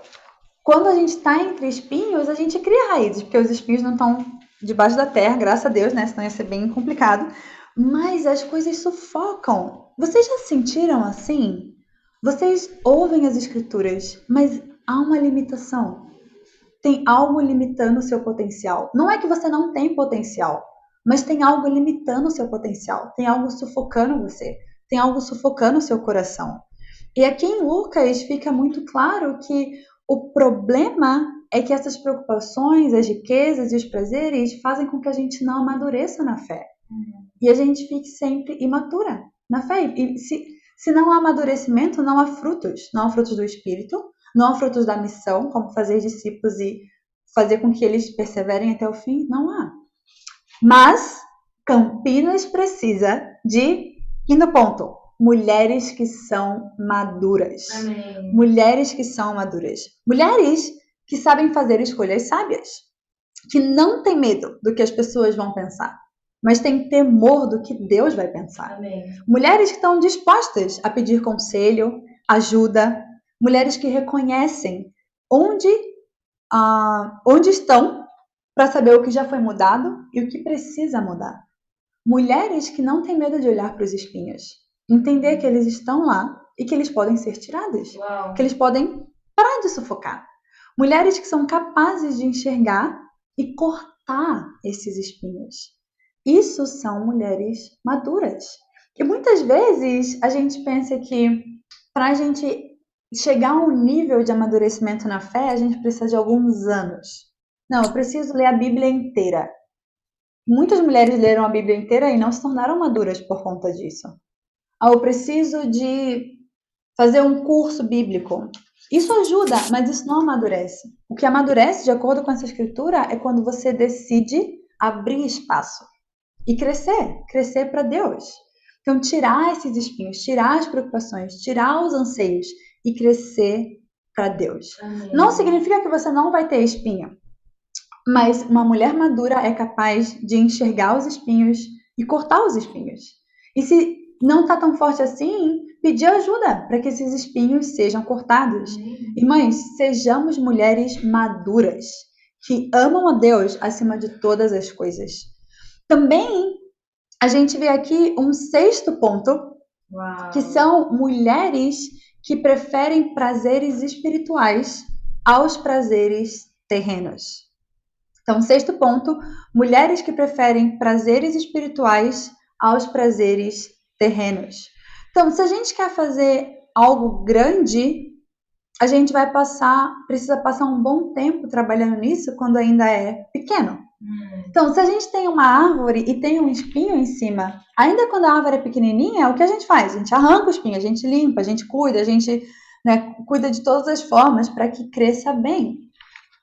Speaker 7: Quando a gente está entre espinhos, a gente cria raízes, porque os espinhos não estão debaixo da terra, graças a Deus, né? Senão ia ser bem complicado. Mas as coisas sufocam. Vocês já sentiram assim? Vocês ouvem as escrituras, mas há uma limitação. Tem algo limitando o seu potencial. Não é que você não tem potencial, mas tem algo limitando o seu potencial. Tem algo sufocando você. Tem algo sufocando o seu coração. E aqui em Lucas fica muito claro que o problema é que essas preocupações, as riquezas e os prazeres fazem com que a gente não amadureça na fé. E a gente fique sempre imatura na fé. E se não há amadurecimento, não há frutos. Não há frutos do Espírito, não há frutos da missão, como fazer discípulos e fazer com que eles perseverem até o fim. Não há. Mas Campinas precisa de, e no ponto, mulheres que são maduras.
Speaker 1: Amém.
Speaker 7: Mulheres que são maduras. Mulheres que sabem fazer escolhas sábias. Que não têm medo do que as pessoas vão pensar, mas têm temor do que Deus vai pensar.
Speaker 1: Amém.
Speaker 7: Mulheres que estão dispostas a pedir conselho, ajuda. Mulheres que reconhecem onde estão para saber o que já foi mudado e o que precisa mudar. Mulheres que não têm medo de olhar para os espinhos. Entender que eles estão lá e que eles podem ser tirados.
Speaker 1: Uau.
Speaker 7: Que eles podem parar de sufocar. Mulheres que são capazes de enxergar e cortar esses espinhos. Isso são mulheres maduras. E muitas vezes a gente pensa que para a gente chegar a um nível de amadurecimento na fé, a gente precisa de alguns anos. Não, eu preciso ler a Bíblia inteira. Muitas mulheres leram a Bíblia inteira e não se tornaram maduras por conta disso. Eu preciso de fazer um curso bíblico. Isso ajuda, mas isso não amadurece. O que amadurece, de acordo com essa escritura, é quando você decide abrir espaço e crescer para Deus. Então, tirar esses espinhos, tirar as preocupações, tirar os anseios e crescer para Deus.
Speaker 1: Amém.
Speaker 7: Não significa que você não vai ter espinho, mas uma mulher madura é capaz de enxergar os espinhos e cortar os espinhos. E se não está tão forte assim, pedir ajuda para que esses espinhos sejam cortados. Irmãs, sejamos mulheres maduras, que amam a Deus acima de todas as coisas. Também a gente vê aqui um sexto ponto,
Speaker 1: Uau.
Speaker 7: que são mulheres que preferem prazeres espirituais aos prazeres terrenos. Então, sexto ponto, mulheres que preferem prazeres espirituais aos prazeres terrenos. Então, se a gente quer fazer algo grande, a gente precisa passar um bom tempo trabalhando nisso quando ainda é pequeno. Então, se a gente tem uma árvore e tem um espinho em cima, ainda quando a árvore é pequenininha, o que a gente faz? A gente arranca o espinho, a gente limpa, a gente cuida, a gente cuida de todas as formas para que cresça bem.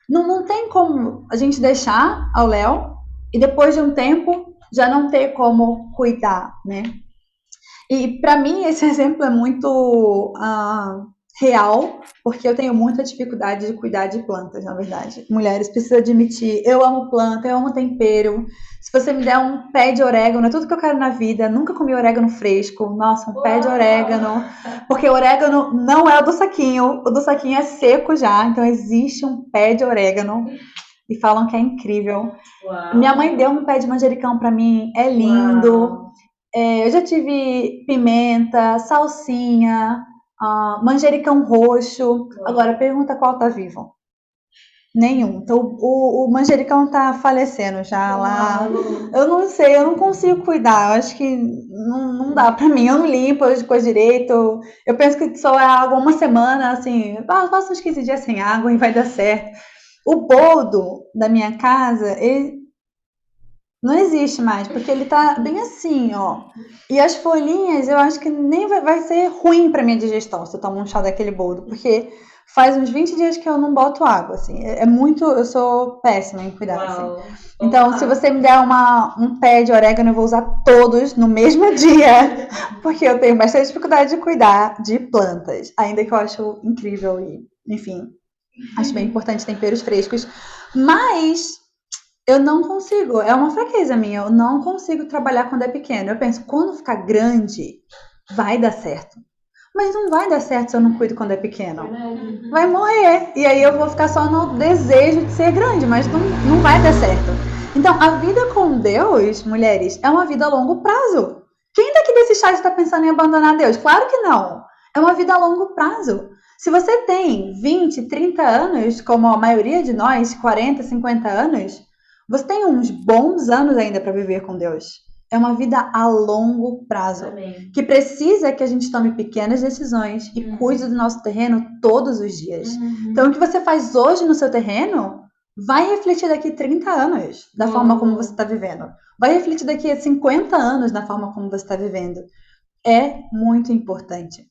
Speaker 7: Não tem como a gente deixar ao léu e depois de um tempo já não ter como cuidar, né? E para mim esse exemplo é muito real, porque eu tenho muita dificuldade de cuidar de plantas, na verdade. Mulheres, precisam admitir, eu amo planta, eu amo tempero. Se você me der um pé de orégano, é tudo que eu quero na vida. Nunca comi orégano fresco. Nossa, um pé de orégano. Porque o orégano não é o do saquinho. O do saquinho é seco já. Então existe um pé de orégano. E falam que é incrível.
Speaker 1: Uau.
Speaker 7: Minha mãe deu um pé de manjericão para mim. É lindo. Eu já tive pimenta, salsinha, manjericão roxo. Agora, pergunta qual tá vivo. Nenhum. Então, o manjericão tá falecendo já lá. Eu não sei, eu não consigo cuidar. Eu acho que não dá pra mim. Eu não limpo as coisas direito. Eu penso que só é água uma semana, assim. Passa uns 15 dias sem água e vai dar certo. O boldo da minha casa, ele não existe mais, porque ele tá bem assim, ó. E as folhinhas, eu acho que nem vai ser ruim pra minha digestão se eu tomar um chá daquele boldo, porque faz uns 20 dias que eu não boto água, assim. Eu sou péssima em cuidar, assim. Então, se você me der um pé de orégano, eu vou usar todos no mesmo dia, porque eu tenho bastante dificuldade de cuidar de plantas, ainda que eu acho incrível e, enfim, acho bem importante temperos frescos, mas eu não consigo, é uma fraqueza minha, eu não consigo trabalhar quando é pequeno. Eu penso, quando ficar grande, vai dar certo. Mas não vai dar certo se eu não cuido quando é pequeno. Vai morrer. E aí eu vou ficar só no desejo de ser grande, mas não vai dar certo. Então, a vida com Deus, mulheres, é uma vida a longo prazo. Quem daqui desse chat está pensando em abandonar Deus? Claro que não. É uma vida a longo prazo. Se você tem 20, 30 anos, como a maioria de nós, 40, 50 anos, você tem uns bons anos ainda para viver com Deus. É uma vida a longo prazo.
Speaker 1: Amém.
Speaker 7: Que precisa que a gente tome pequenas decisões e cuide do nosso terreno todos os dias. Então, o que você faz hoje no seu terreno vai refletir daqui 30 anos da forma como você está vivendo. Vai refletir daqui a 50 anos na forma como você está vivendo. É muito importante.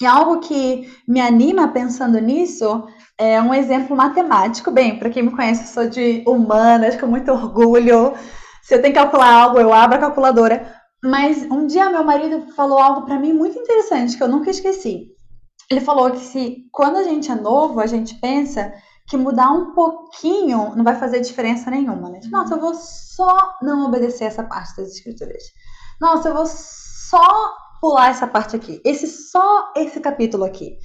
Speaker 7: E algo que me anima pensando nisso é um exemplo matemático. Bem, para quem me conhece, eu sou de humanas, com muito orgulho. Se eu tenho que calcular algo, eu abro a calculadora. Mas um dia meu marido falou algo para mim muito interessante, que eu nunca esqueci. Ele falou que quando a gente é novo, a gente pensa que mudar um pouquinho não vai fazer diferença nenhuma, né? Nossa, eu vou só não obedecer essa parte das escrituras. Nossa, eu vou só pular essa parte aqui. Só esse capítulo aqui.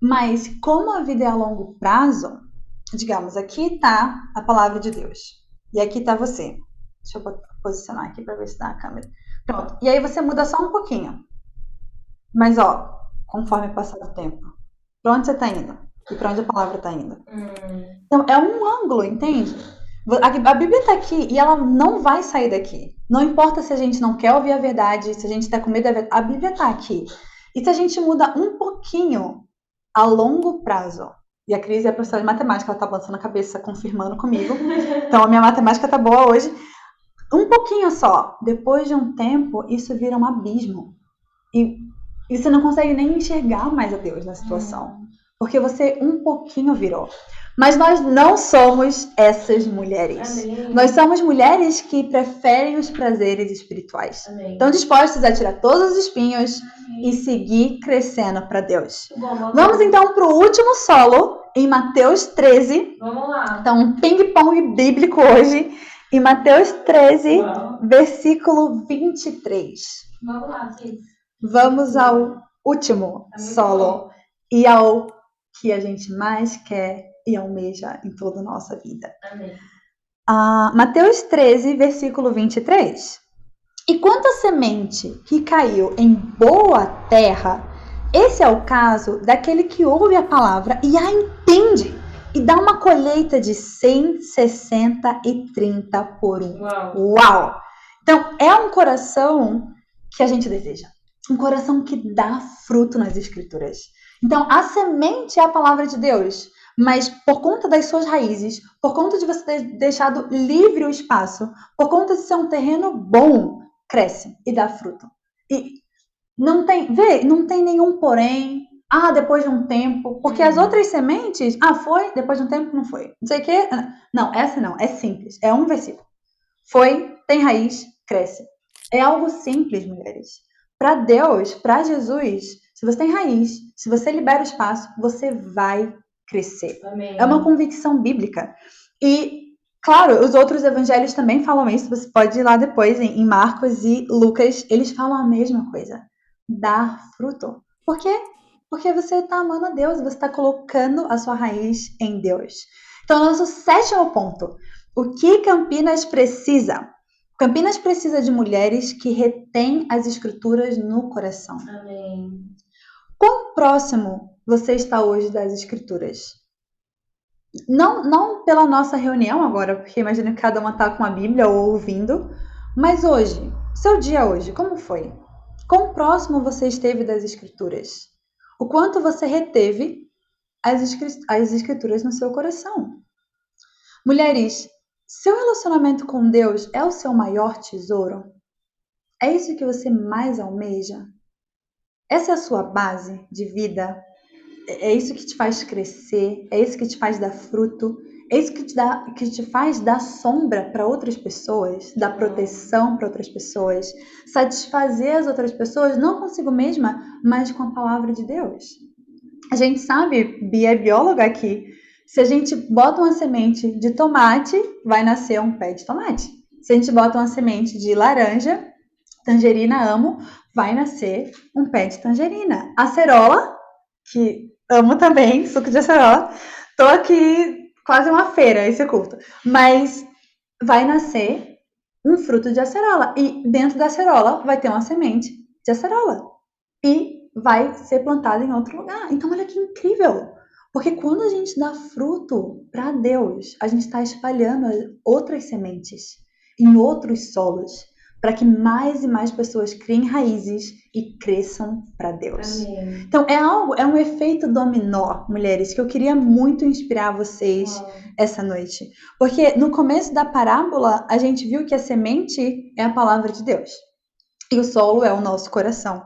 Speaker 7: Mas como a vida é a longo prazo, digamos, aqui tá a palavra de Deus. E aqui tá você. Deixa eu posicionar aqui para ver se dá a câmera. Pronto. E aí você muda só um pouquinho. Mas, ó, conforme passar o tempo. Pra onde você tá indo? E pra onde a palavra tá indo? Então, é um ângulo, entende? A Bíblia tá aqui e ela não vai sair daqui. Não importa se a gente não quer ouvir a verdade, se a gente tá com medo da verdade, a Bíblia tá aqui. E se a gente muda um pouquinho a longo prazo, e a Cris é a professora de matemática, ela tá balançando a cabeça, confirmando comigo. Então, a minha matemática tá boa hoje. Um pouquinho só. Depois de um tempo, isso vira um abismo. E você não consegue nem enxergar mais a Deus na situação. Porque você um pouquinho virou. Mas nós não somos essas mulheres.
Speaker 1: Amém.
Speaker 7: Nós somos mulheres que preferem os prazeres espirituais.
Speaker 1: Amém.
Speaker 7: Estão dispostas a tirar todos os espinhos e seguir crescendo para Deus. Vamos então para o último solo, em Mateus 13.
Speaker 1: Vamos lá.
Speaker 7: Então, um ping-pong bíblico hoje, em Mateus 13, versículo 23.
Speaker 1: Vamos lá, Cris.
Speaker 7: Vamos ao último solo e ao que a gente mais quer e almeja em toda a nossa vida.
Speaker 1: Amém.
Speaker 7: Mateus 13, versículo 23. E quanto à semente que caiu em boa terra, esse é o caso daquele que ouve a palavra e a entende e dá uma colheita de 100, 60 e 30 por um. Uau! Então, é um coração que a gente deseja. Um coração que dá fruto nas escrituras. Então, a semente é a palavra de Deus. Mas por conta das suas raízes, por conta de você ter deixado livre o espaço, por conta de ser um terreno bom, cresce e dá fruto. E não tem nenhum porém, depois de um tempo, porque as outras sementes, foi, depois de um tempo não foi. Não sei o quê. Não, essa não, é simples, é um versículo. Foi, tem raiz, cresce. É algo simples, mulheres. Para Deus, para Jesus, se você tem raiz, se você libera o espaço, você vai crescer.
Speaker 1: Amém.
Speaker 7: É uma convicção bíblica. E, claro, os outros evangelhos também falam isso. Você pode ir lá depois em Marcos e Lucas. Eles falam a mesma coisa. Dar fruto. Por quê? Porque você está amando a Deus. Você está colocando a sua raiz em Deus. Então, nosso 7º ponto. O que Campinas precisa? Campinas precisa de mulheres que retêm as escrituras no coração.
Speaker 1: Amém.
Speaker 7: Quão próximo você está hoje das escrituras? Não pela nossa reunião agora, porque imagino que cada uma está com a Bíblia ou ouvindo, mas hoje, seu dia hoje, como foi? Quão próximo você esteve das escrituras? O quanto você reteve as escrituras no seu coração? Mulheres, seu relacionamento com Deus é o seu maior tesouro? É isso que você mais almeja? Essa é a sua base de vida? É isso que te faz crescer? É isso que te faz dar fruto? É isso que te faz dar sombra para outras pessoas? Dar proteção para outras pessoas? Satisfazer as outras pessoas, não consigo mesma, mas com a palavra de Deus. A gente sabe, Bia é bióloga aqui, se a gente bota uma semente de tomate, vai nascer um pé de tomate. Se a gente bota uma semente de laranja, tangerina amo, vai nascer um pé de tangerina. Acerola, que amo também, suco de acerola. Tô aqui quase uma feira esse culto. Mas vai nascer um fruto de acerola. E dentro da acerola vai ter uma semente de acerola. E vai ser plantada em outro lugar. Então olha que incrível. Porque quando a gente dá fruto para Deus, a gente está espalhando outras sementes em outros solos, para que mais e mais pessoas criem raízes e cresçam para Deus.
Speaker 1: Amém.
Speaker 7: Então é um efeito dominó, mulheres, que eu queria muito inspirar vocês essa noite. Porque no começo da parábola, a gente viu que a semente é a palavra de Deus. E o solo é o nosso coração.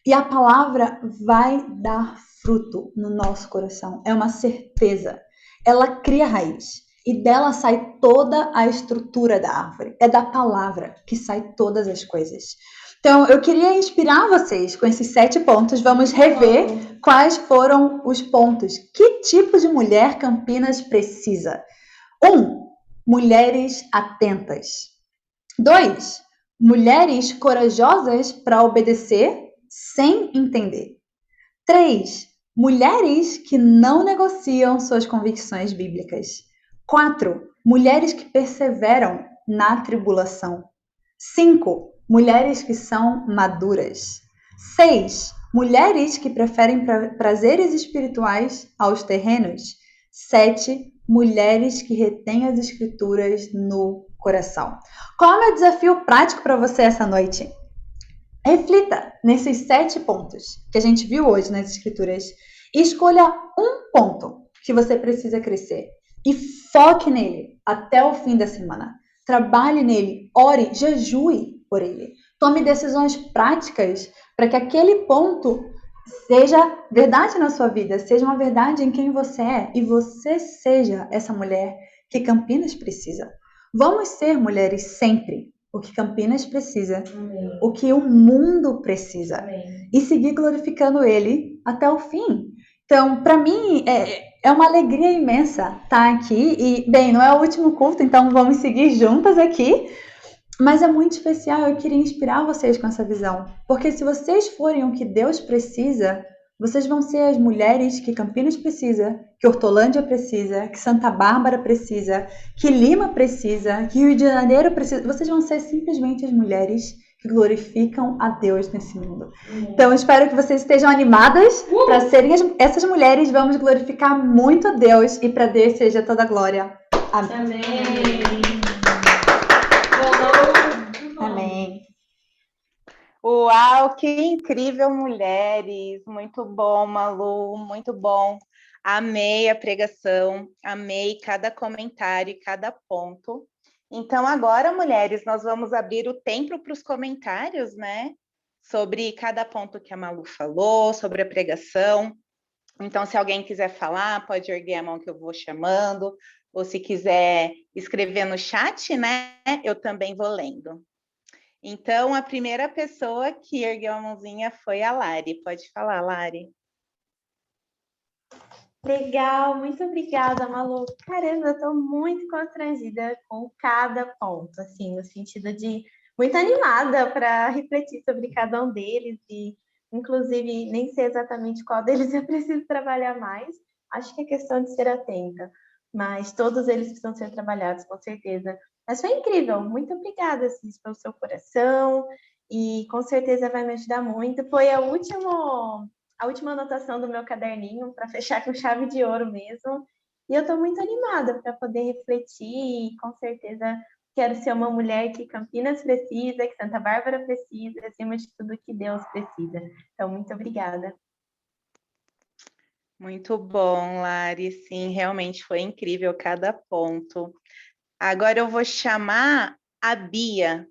Speaker 7: E a palavra vai dar fruto no nosso coração. É uma certeza. Ela cria raiz. E dela sai toda a estrutura da árvore. É da palavra que sai todas as coisas. Então, eu queria inspirar vocês com esses 7 pontos. Vamos rever quais foram os pontos. Que tipo de mulher Campinas precisa? 1. Mulheres atentas. 2. Mulheres corajosas para obedecer sem entender. 3. Mulheres que não negociam suas convicções bíblicas. 4. Mulheres que perseveram na tribulação. 5. Mulheres que são maduras. 6. Mulheres que preferem prazeres espirituais aos terrenos. 7. Mulheres que retêm as escrituras no coração. Qual é o meu desafio prático para você essa noite? Reflita nesses 7 pontos que a gente viu hoje nas escrituras e escolha um ponto que você precisa crescer e foque nele até o fim da semana. Trabalhe nele, ore, jejue por ele. Tome decisões práticas para que aquele ponto seja verdade na sua vida, seja uma verdade em quem você é e você seja essa mulher que Campinas precisa. Vamos ser mulheres sempre. O que Campinas precisa,
Speaker 1: Amém.
Speaker 7: o que o mundo precisa.
Speaker 1: Amém.
Speaker 7: E seguir glorificando ele até o fim. Então, para mim, é uma alegria imensa estar aqui. E, bem, não é o último culto, então vamos seguir juntas aqui. Mas é muito especial, eu queria inspirar vocês com essa visão. Porque se vocês forem o que Deus precisa, vocês vão ser as mulheres que Campinas precisa, que Hortolândia precisa, que Santa Bárbara precisa, que Lima precisa, que Rio de Janeiro precisa. Vocês vão ser simplesmente as mulheres que glorificam a Deus nesse mundo. Então, eu espero que vocês estejam animadas para serem essas mulheres. Vamos glorificar muito a Deus e para Deus seja toda a glória. Amém.
Speaker 1: Amém.
Speaker 7: Amém.
Speaker 4: Uau, que incrível, mulheres! Muito bom, Malu, muito bom. Amei a pregação, amei cada comentário e cada ponto. Então, agora, mulheres, nós vamos abrir o tempo para os comentários, né? Sobre cada ponto que a Malu falou, sobre a pregação. Então, se alguém quiser falar, pode erguer a mão que eu vou chamando, ou se quiser escrever no chat, né? Eu também vou lendo. Então, a primeira pessoa que ergueu a mãozinha foi a Lari. Pode falar, Lari.
Speaker 2: Legal, muito obrigada, Malu. Caramba, eu estou muito constrangida com cada ponto, assim, no sentido de muito animada para refletir sobre cada um deles e, inclusive, nem sei exatamente qual deles eu preciso trabalhar mais. Acho que é questão de ser atenta, mas todos eles precisam ser trabalhados, com certeza. Mas foi incrível, muito obrigada, Cis, pelo seu coração e com certeza vai me ajudar muito. Foi a última anotação do meu caderninho para fechar com chave de ouro mesmo. E eu estou muito animada para poder refletir e com certeza quero ser uma mulher que Campinas precisa, que Santa Bárbara precisa, acima de tudo que Deus precisa. Então, muito obrigada.
Speaker 4: Muito bom, Lari. Sim, realmente foi incrível cada ponto. Agora eu vou chamar a Bia.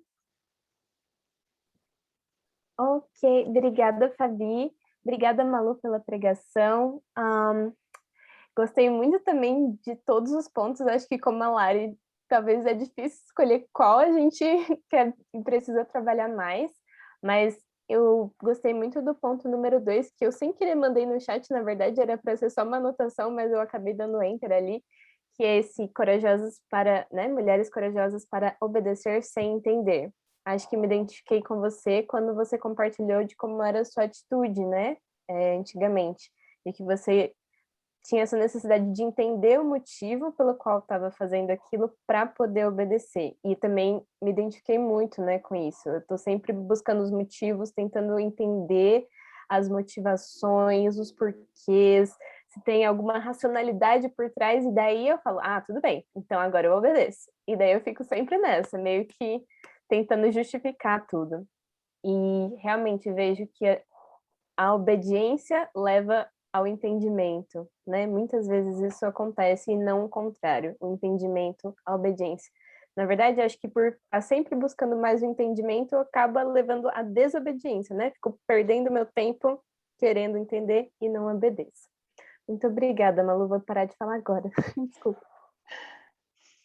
Speaker 3: Ok, obrigada, Fabi. Obrigada, Malu, pela pregação. Gostei muito também de todos os pontos. Acho que, como a Lari, talvez é difícil escolher qual a gente quer e precisa trabalhar mais, mas eu gostei muito do ponto número 2, que eu sem querer mandei no chat, na verdade era para ser só uma anotação, mas eu acabei dando enter ali, que é esse corajosas para, né, mulheres corajosas para obedecer sem entender. Acho que me identifiquei com você quando você compartilhou de como era a sua atitude, né, antigamente, e que você tinha essa necessidade de entender o motivo pelo qual estava fazendo aquilo para poder obedecer. E também me identifiquei muito, né, com isso. Eu estou sempre buscando os motivos, tentando entender as motivações, os porquês, se tem alguma racionalidade por trás, e daí eu falo, tudo bem, então agora eu obedeço. E daí eu fico sempre nessa, meio que tentando justificar tudo. E realmente vejo que a obediência leva ao entendimento, né? Muitas vezes isso acontece e não o contrário, o entendimento, a obediência. Na verdade, acho que por estar sempre buscando mais o entendimento, acaba levando à desobediência, né? Fico perdendo meu tempo querendo entender e não obedeço. Muito obrigada, Malu. Vou parar de falar agora. Desculpa.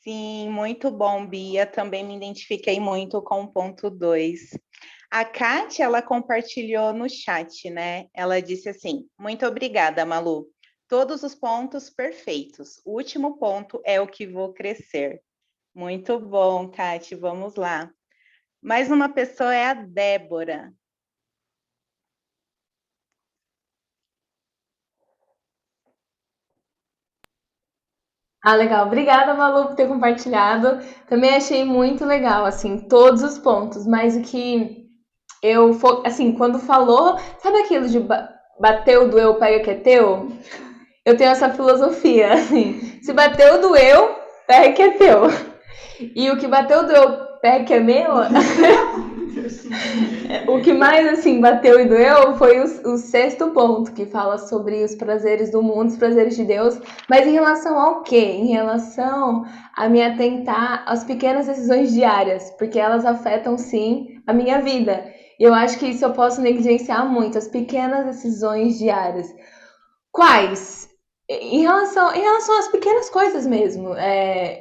Speaker 4: Sim, muito bom, Bia. Também me identifiquei muito com o ponto 2. A Kátia, ela compartilhou no chat, né? Ela disse assim, muito obrigada, Malu. Todos os pontos perfeitos. O último ponto é o que vou crescer. Muito bom, Kátia. Vamos lá. Mais uma pessoa é a Débora.
Speaker 1: Ah, legal. Obrigada, Malu, por ter compartilhado. Também achei muito legal, assim, todos os pontos, mas o que assim, quando falou, sabe aquilo de bateu, doeu, pega que é teu? Eu tenho essa filosofia, assim, se bateu, doeu, pega que é teu. E o que bateu, doeu, pega que é meu, o que mais, assim, bateu e doeu foi o sexto ponto, que fala sobre os prazeres do mundo, os prazeres de Deus, mas em relação ao quê? Em relação a me atentar às pequenas decisões diárias, porque elas afetam, sim, a minha vida. E eu acho que isso eu posso negligenciar muito, as pequenas decisões diárias. Quais? Em relação às pequenas coisas mesmo,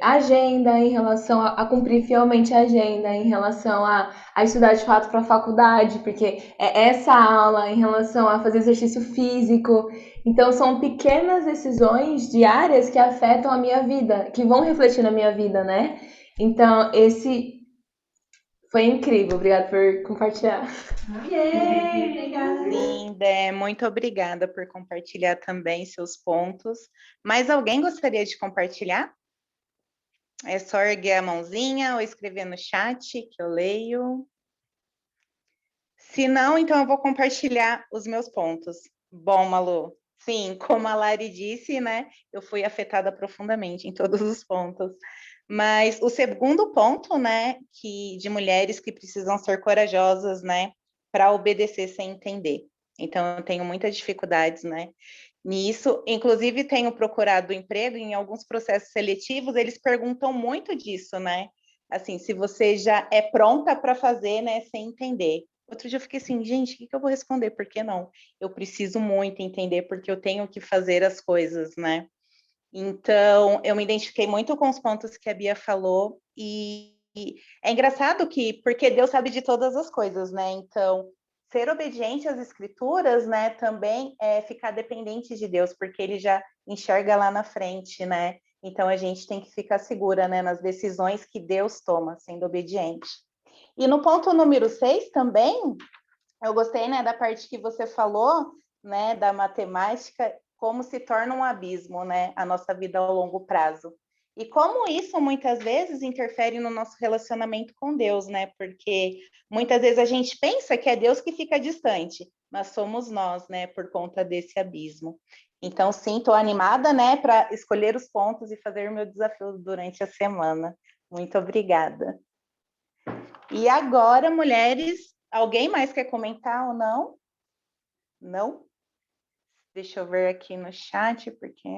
Speaker 1: agenda, em relação a cumprir fielmente a agenda, em relação a estudar de fato para a faculdade, porque é essa aula, em relação a fazer exercício físico. Então, são pequenas decisões diárias que afetam a minha vida, que vão refletir na minha vida, né? Então, esse foi incrível. Obrigada por compartilhar.
Speaker 2: Obrigada.
Speaker 4: Linda, muito obrigada por compartilhar também seus pontos. Mais alguém gostaria de compartilhar? É só erguer a mãozinha ou escrever no chat que eu leio. Se não, então eu vou compartilhar os meus pontos. Bom, Malu, sim, como a Lari disse, né, eu fui afetada profundamente em todos os pontos. Mas o segundo ponto, né, de mulheres que precisam ser corajosas, né, para obedecer sem entender. Então, eu tenho muitas dificuldades, né, nisso. Inclusive, tenho procurado emprego em alguns processos seletivos, eles perguntam muito disso, né, assim, se você já é pronta para fazer, né, sem entender. Outro dia eu fiquei assim, gente, o que eu vou responder? Por que não? Eu preciso muito entender, porque eu tenho que fazer as coisas, né? Então, eu me identifiquei muito com os pontos que a Bia falou, e é engraçado porque Deus sabe de todas as coisas, né? Então, ser obediente às escrituras, né, também é ficar dependente de Deus, porque ele já enxerga lá na frente, né? Então, a gente tem que ficar segura, né, nas decisões que Deus toma, sendo obediente. E no ponto número 6 também, eu gostei, né, da parte que você falou, né, da matemática, como se torna um abismo, né, a nossa vida ao longo prazo. E como isso muitas vezes interfere no nosso relacionamento com Deus, né? Porque muitas vezes a gente pensa que é Deus que fica distante, mas somos nós, né, por conta desse abismo. Então, sim, estou animada, né, para escolher os pontos e fazer o meu desafio durante a semana. Muito obrigada. E agora, mulheres, alguém mais quer comentar ou não? Não? Deixa eu ver aqui no chat, porque...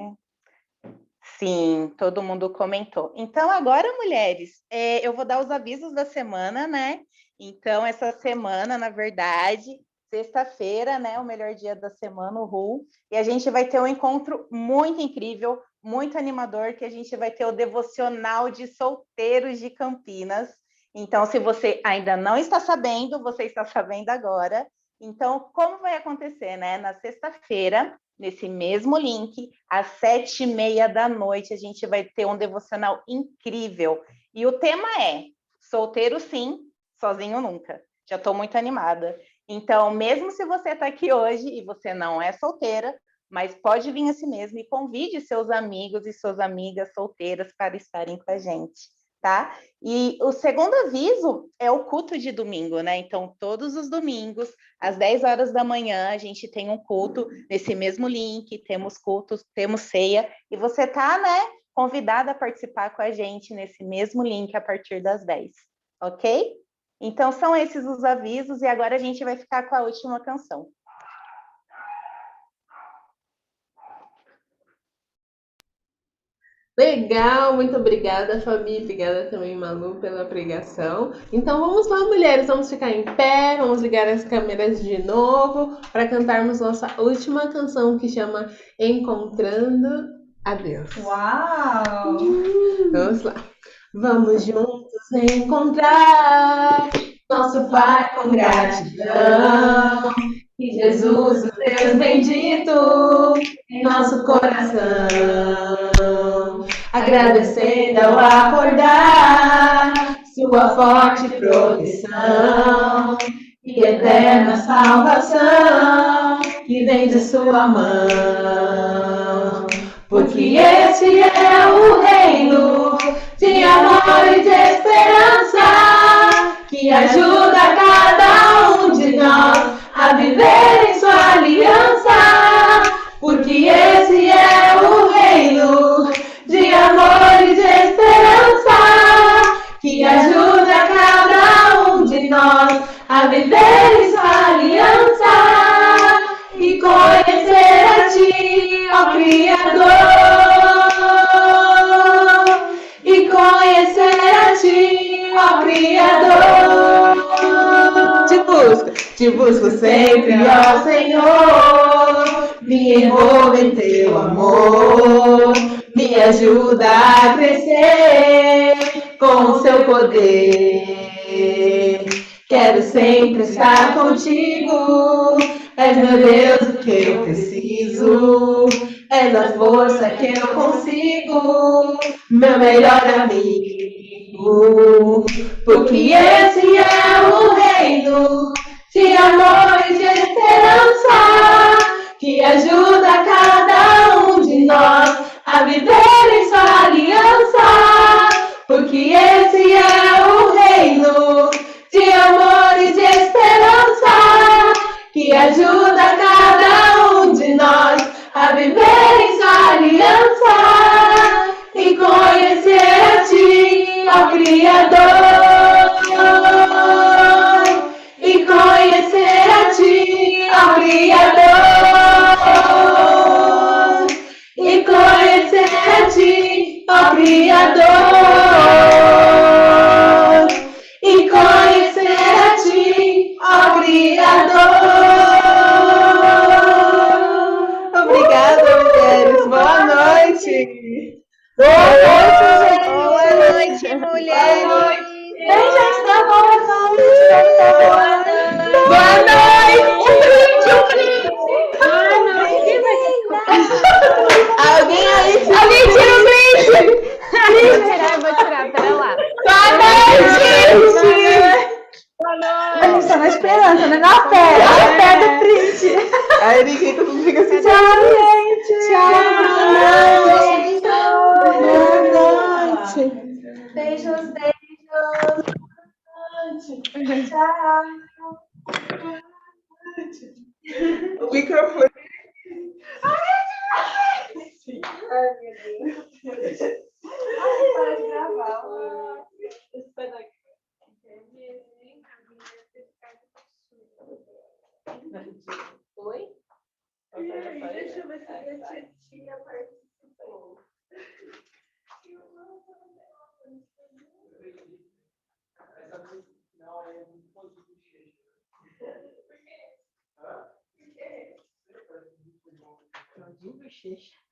Speaker 4: Sim, todo mundo comentou. Então, agora, mulheres, eu vou dar os avisos da semana, né? Então, essa semana, na verdade, sexta-feira, né? O melhor dia da semana, o RU. E a gente vai ter um encontro muito incrível, muito animador, que a gente vai ter o Devocional de Solteiros de Campinas. Então, se você ainda não está sabendo, você está sabendo agora. Então, como vai acontecer, né? Na sexta-feira, nesse mesmo link, às 7h30 da noite, a gente vai ter um devocional incrível. E o tema é solteiro sim, sozinho nunca. Já estou muito animada. Então, mesmo se você está aqui hoje e você não é solteira, mas pode vir assim mesmo e convide seus amigos e suas amigas solteiras para estarem com a gente, tá? E o segundo aviso é o culto de domingo, né? Então, todos os domingos, às 10 horas da manhã, a gente tem um culto nesse mesmo link, temos cultos, temos ceia, e você tá, né, convidada a participar com a gente nesse mesmo link a partir das 10, ok? Então, são esses os avisos, e agora a gente vai ficar com a última canção.
Speaker 5: Legal, muito obrigada, Fabi. Obrigada também, Malu, pela pregação. Então vamos lá, mulheres, vamos ficar em pé, vamos ligar as câmeras de novo para cantarmos nossa última canção que chama Encontrando a Deus.
Speaker 7: Uau!
Speaker 5: Vamos lá. Vamos juntos encontrar nosso Pai com gratidão. E Jesus, o Deus bendito, em nosso coração. Agradecendo ao acordar, sua forte proteção e eterna salvação que vem de sua mão.
Speaker 1: porque esse é o reino de amor e de esperança, que ajuda cada um de nós a viver em sua aliança, porque esse é o reino de amor e de esperança, que ajuda cada um de nós a viver em sua aliança e conhecer a Ti, ó Criador, e conhecer a Ti, ó Criador. Te busco sempre, ó Senhor, me envolvo em Teu amor, me ajuda a crescer com o Seu poder. Quero sempre estar contigo, és meu Deus o que eu preciso, és a força que eu consigo, meu melhor amigo, porque esse é o reino de amor e de esperança, que ajuda cada um de nós a viver em sua aliança, porque esse é o reino de amor e de esperança, que ajuda cada um de nós a viver em sua aliança e conhecer a Ti, ó Criador, e conhecer a Ti, ó Criador, e conhecer a Ti, ó Criador, e conhecer a Ti, ó Criador. Obrigada, mulheres. Boa noite. Boa noite, mulheres. Ei, gente, tá bom. Boa noite. Um brinde. Alguém aí? Alguém tira o brinde.
Speaker 3: Eu vou tirar, pera lá.
Speaker 1: Boa noite, gente.
Speaker 7: A gente tá na esperança, né? Na fé do print.
Speaker 5: Aí ninguém, todo mundo fica assim,
Speaker 7: Tchau, gente.
Speaker 1: Tchau. Boa noite.
Speaker 7: Beijos. Tchau.
Speaker 5: o microfone.
Speaker 1: Oi?
Speaker 5: Deixa eu ver se a tia participou. Por quê?